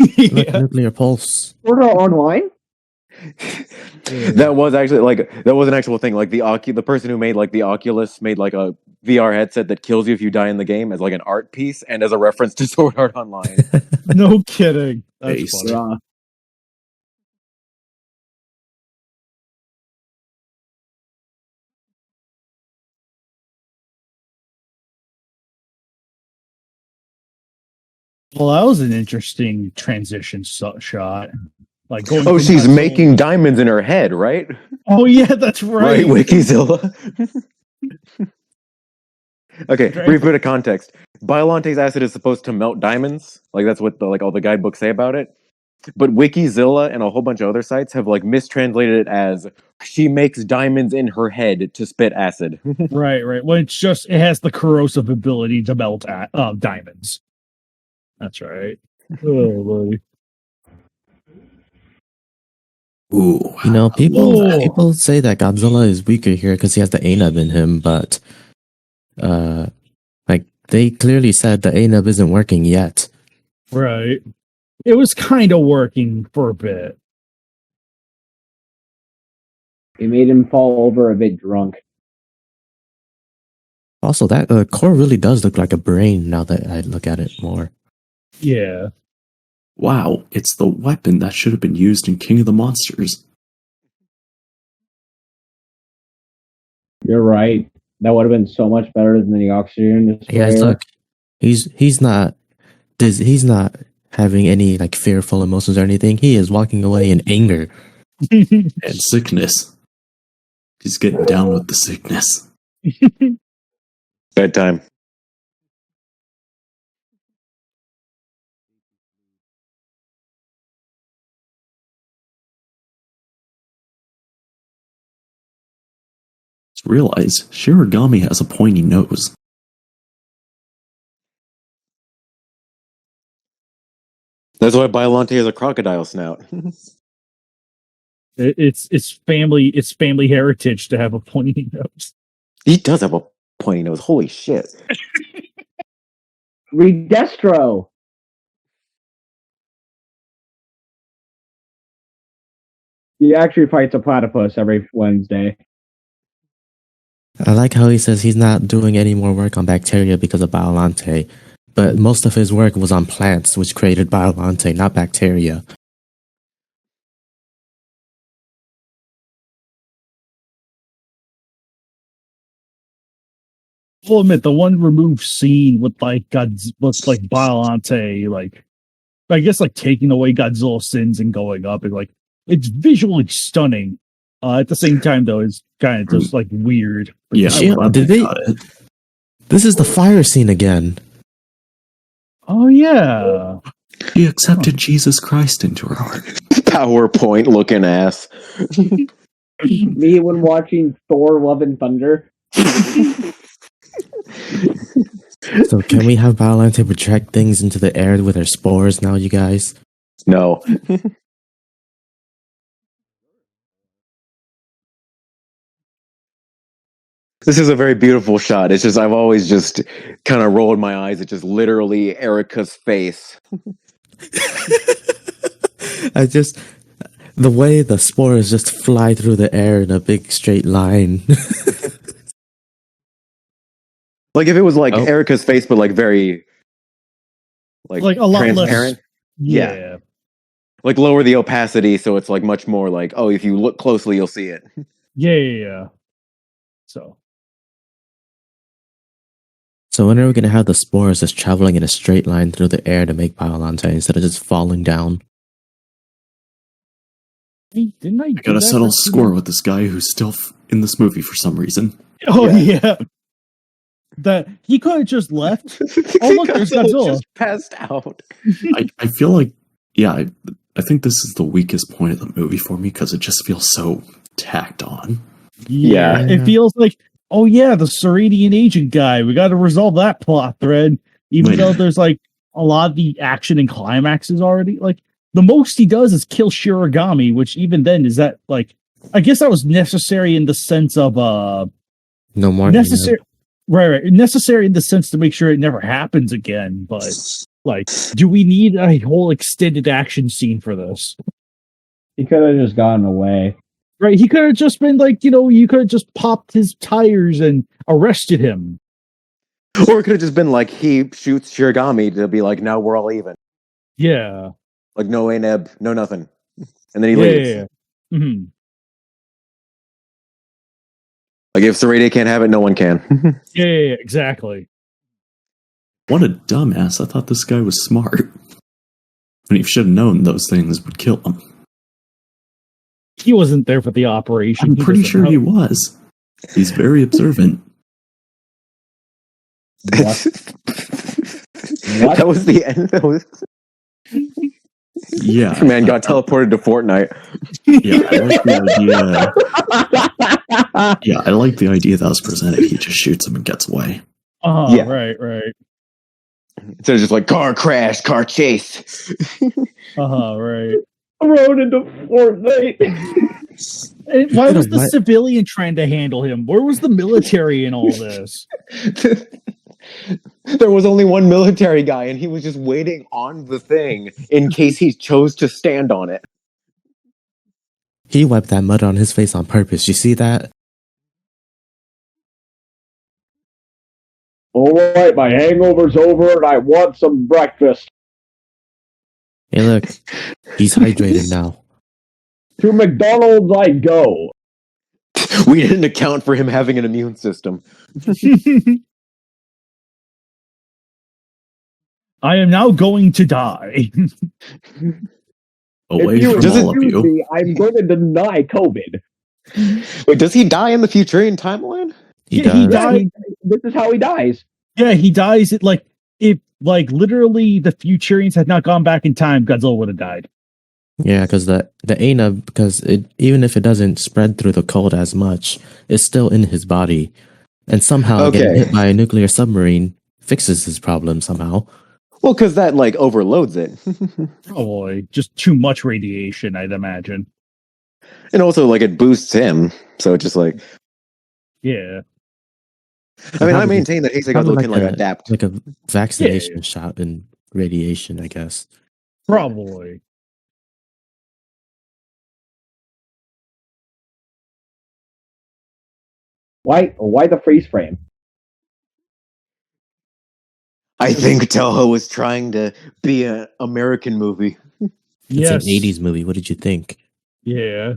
Like Yeah. nuclear pulse. Sword Art Online? That was an actual thing. Like the person who made like the Oculus made like a VR headset that kills you if you die in the game as like an art piece and as a reference to Sword Art Online. No kidding. That's Based. funny. Well, that was an interesting transition shot. Like going. Oh, from she's Godzilla- making diamonds in her head, right? Oh yeah, that's Right, right. Wikizilla. Okay, Right. brief bit of context. Biollante's acid is supposed to melt diamonds. Like that's what all the guidebooks say about it. But Wikizilla and a whole bunch of other sites have like mistranslated it as she makes diamonds in her head to spit acid. Right. Well, it has the corrosive ability to melt diamonds. That's right. Oh boy. Ooh. You know, Whoa. people say that Godzilla is weaker here because he has the ANUB in him, but like they clearly said the ANUB isn't working yet. Right. It was kind of working for a bit. It made him fall over a bit drunk. Also, that core really does look like a brain now that I look at it more. Yeah. Wow, it's the weapon that should have been used in King of the Monsters. You're right. That would have been so much better than the oxygen destroyer. Yeah, look, he's not having any like fearful emotions or anything. He is walking away in anger. And sickness. He's getting down with the sickness. Bedtime. realized Shiragami has a pointy nose. That's why Biollante has a crocodile snout. It's family heritage to have a pointy nose. He does have a pointy nose. Holy shit. Read Destro. He actually fights a platypus every Wednesday. I like how he says he's not doing any more work on bacteria because of Biollante, but most of his work was on plants, which created Biollante, not bacteria. I'll admit the one removed scene with Biollante, like I guess like taking away Godzilla's sins and going up is like it's visually stunning. At the same time, though, it's kind of just like weird. Yeah, Did they? This is the fire scene again. Oh yeah, She accepted Jesus Christ into her heart. PowerPoint looking ass. Me when watching Thor: Love and Thunder. So can we have Biollante project things into the air with her spores now, you guys? No. This is a very beautiful shot. It's just I've always just kind of rolled my eyes at just literally Erica's face. The way the spores just fly through the air in a big straight line. Like if it was like Erica's face, but like very like a lot transparent. less. Yeah. Like lower the opacity so it's like much more like, oh, if you look closely, you'll see it. Yeah. So when are we going to have the spores just traveling in a straight line through the air to make Biollante instead of just falling down? Hey, didn't I got a subtle score with this guy who's still in this movie for some reason. Oh yeah. That he could have just left. Oh look, there's Godzilla. Just passed out. I feel like, I think this is the weakest point of the movie for me because it just feels so tacked on. Yeah. It feels like, oh yeah, the Seradian agent guy. We got to resolve that plot thread. Even though there's like a lot of the action and climaxes already. Like the most he does is kill Shiragami, which even then is that like I guess that was necessary in the sense of no more necessary. Right. Necessary in the sense to make sure it never happens again. But like, do we need a whole extended action scene for this? He could have just gotten away. Right. He could have just been like, you could have just popped his tires and arrested him. Or it could have just been like he shoots Shiragami to be like, now we're all even. Yeah. Like no Aneb, no nothing. And then he leaves. Yeah. Mm-hmm. Like if Serradia can't have it, no one can. Yeah, exactly. What a dumbass. I thought this guy was smart. And he should have known those things would kill him. He wasn't there for the operation. I'm pretty sure he was. He's very observant. What? That was the end. That was... Yeah. Man got teleported to Fortnite. Yeah, I like the idea. Yeah, I like the idea that was presented. He just shoots him and gets away. Yeah. Right. Instead of just like car crash, car chase. Right. Rode into Fortnite. Why was the civilian trying to handle him? Where was the military in all this? There was only one military guy, and he was just waiting on the thing in case he chose to stand on it. He wiped that mud on his face on purpose. You see that? All right, my hangover's over, and I want some breakfast. Hey, look. He's hydrated now. To McDonald's I go. We didn't account for him having an immune system. I am now going to die. Away from all of you. Me, I'm going to deny COVID. Wait, does he die in the Futurian timeline? He died. This is how he dies. Yeah, he dies. If literally the Futurians had not gone back in time, Godzilla would have died. Yeah, because the Aina, because even if it doesn't spread through the cold as much, it's still in his body, and somehow getting hit by a nuclear submarine fixes his problem somehow. Well, because that like overloads it. Probably just too much radiation, I'd imagine. And also, like, it boosts him. So it's just like, yeah. I mean, I maintain that Heisei Godzilla can like adapt. Like a vaccination shot in radiation, I guess. Probably. Why the freeze frame? I think Toho was trying to be an American movie. It's an 80s movie. What did you think? Yeah.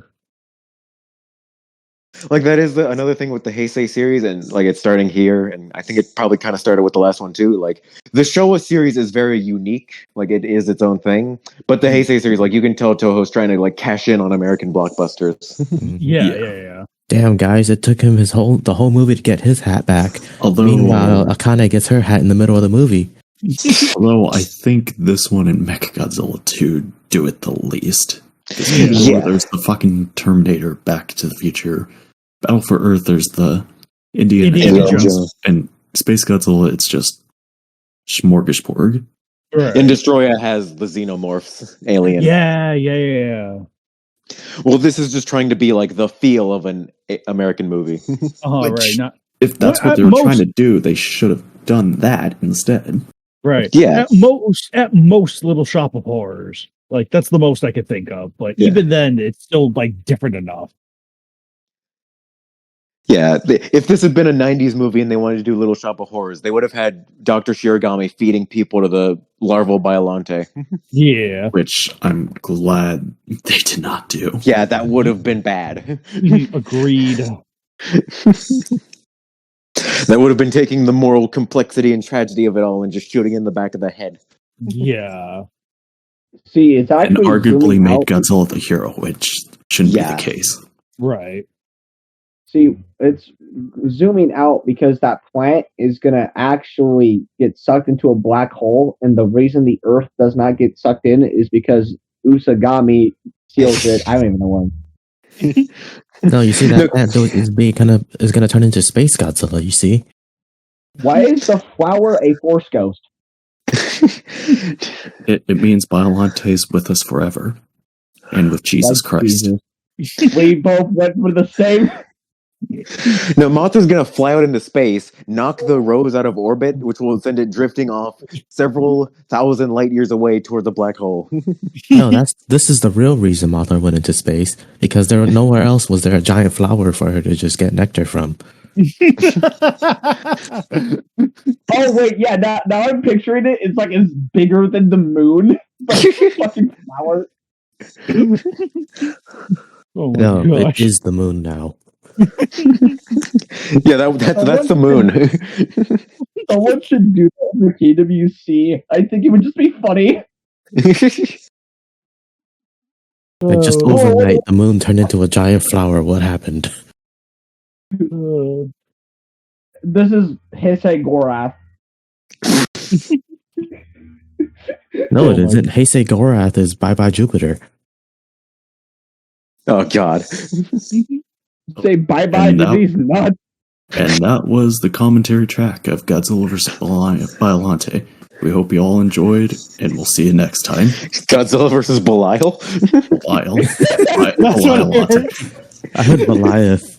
Like, that is another thing with the Heisei series, and like it's starting here, and I think it probably kind of started with the last one too. Like, the Showa series is very unique, like it is its own thing. But the Heisei series, like, you can tell Toho's trying to like cash in on American blockbusters. Yeah. Damn, guys, it took him the whole movie to get his hat back. Meanwhile, Akane gets her hat in the middle of the movie. Although I think this one and Mechagodzilla 2 do it the least. There's the fucking Terminator, Back to the Future, Battle for Earth. There's the Indiana Jones, and Space Godzilla. It's just smorgasbord. Right. And Destroya has the xenomorphs alien. Yeah. Well, this is just trying to be like the feel of an American movie. Right. If that's what they were trying to do, they should have done that instead. Right. Yeah. At most, Little Shop of Horrors. Like, that's the most I could think of. But even then, it's still like different enough. Yeah, if this had been a 90s movie and they wanted to do Little Shop of Horrors, they would have had Dr. Shiragami feeding people to the larval Biollante. Yeah. Which I'm glad they did not do. Yeah, that would have been bad. Agreed. That would have been taking the moral complexity and tragedy of it all and just shooting in the back of the head. Yeah. See, it's actually... And arguably made Godzilla the hero, which shouldn't be the case. Right. See, it's zooming out because that plant is going to actually get sucked into a black hole, and the reason the Earth does not get sucked in is because Usagami seals it. I don't even know when. No, you see that plant is going to turn into Space Godzilla. You see? Why is the flower a Force ghost? It means Biolante's with us forever, and with Jesus Christ. Jesus. We both went for the same. No, Mothra's gonna fly out into space, knock the rose out of orbit, which will send it drifting off several thousand light years away toward the black hole. No, this is the real reason Mothra went into space, because nowhere else was there a giant flower for her to just get nectar from. Oh wait, yeah. Now I'm picturing it. It's like it's bigger than the moon. It's like a fucking flower. Oh my No, gosh. it is the moon now. Yeah, that's the moon. Someone should do that for KWC. I think it would just be funny. Like just overnight, the moon turned into a giant flower. What happened? This is Heisei Gorath. No, it isn't. Heisei Gorath is Bye Bye Jupiter. Oh God. Say bye-bye to these nuts. And that was the commentary track of Godzilla vs. Biollante. We hope you all enjoyed, and we'll see you next time. Godzilla versus Belial? Biollante. I heard Goliath.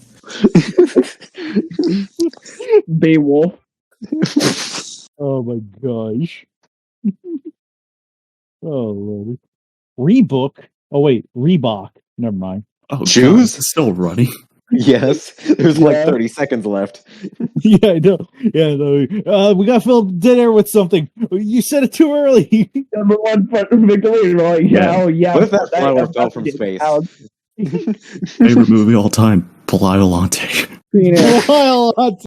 Beowulf. Oh my gosh. Oh Lord. Rebook. Oh wait, Reebok. Never mind. Oh, Shoes? It's still running. Yes. There's like 30 seconds left. Yeah, I know. Yeah, no. We got to fill dinner with something. You said it too early. Number one victory. Like, yeah, What if that flower fell from space? Favorite movie all time, Biollante. You know. Biollante.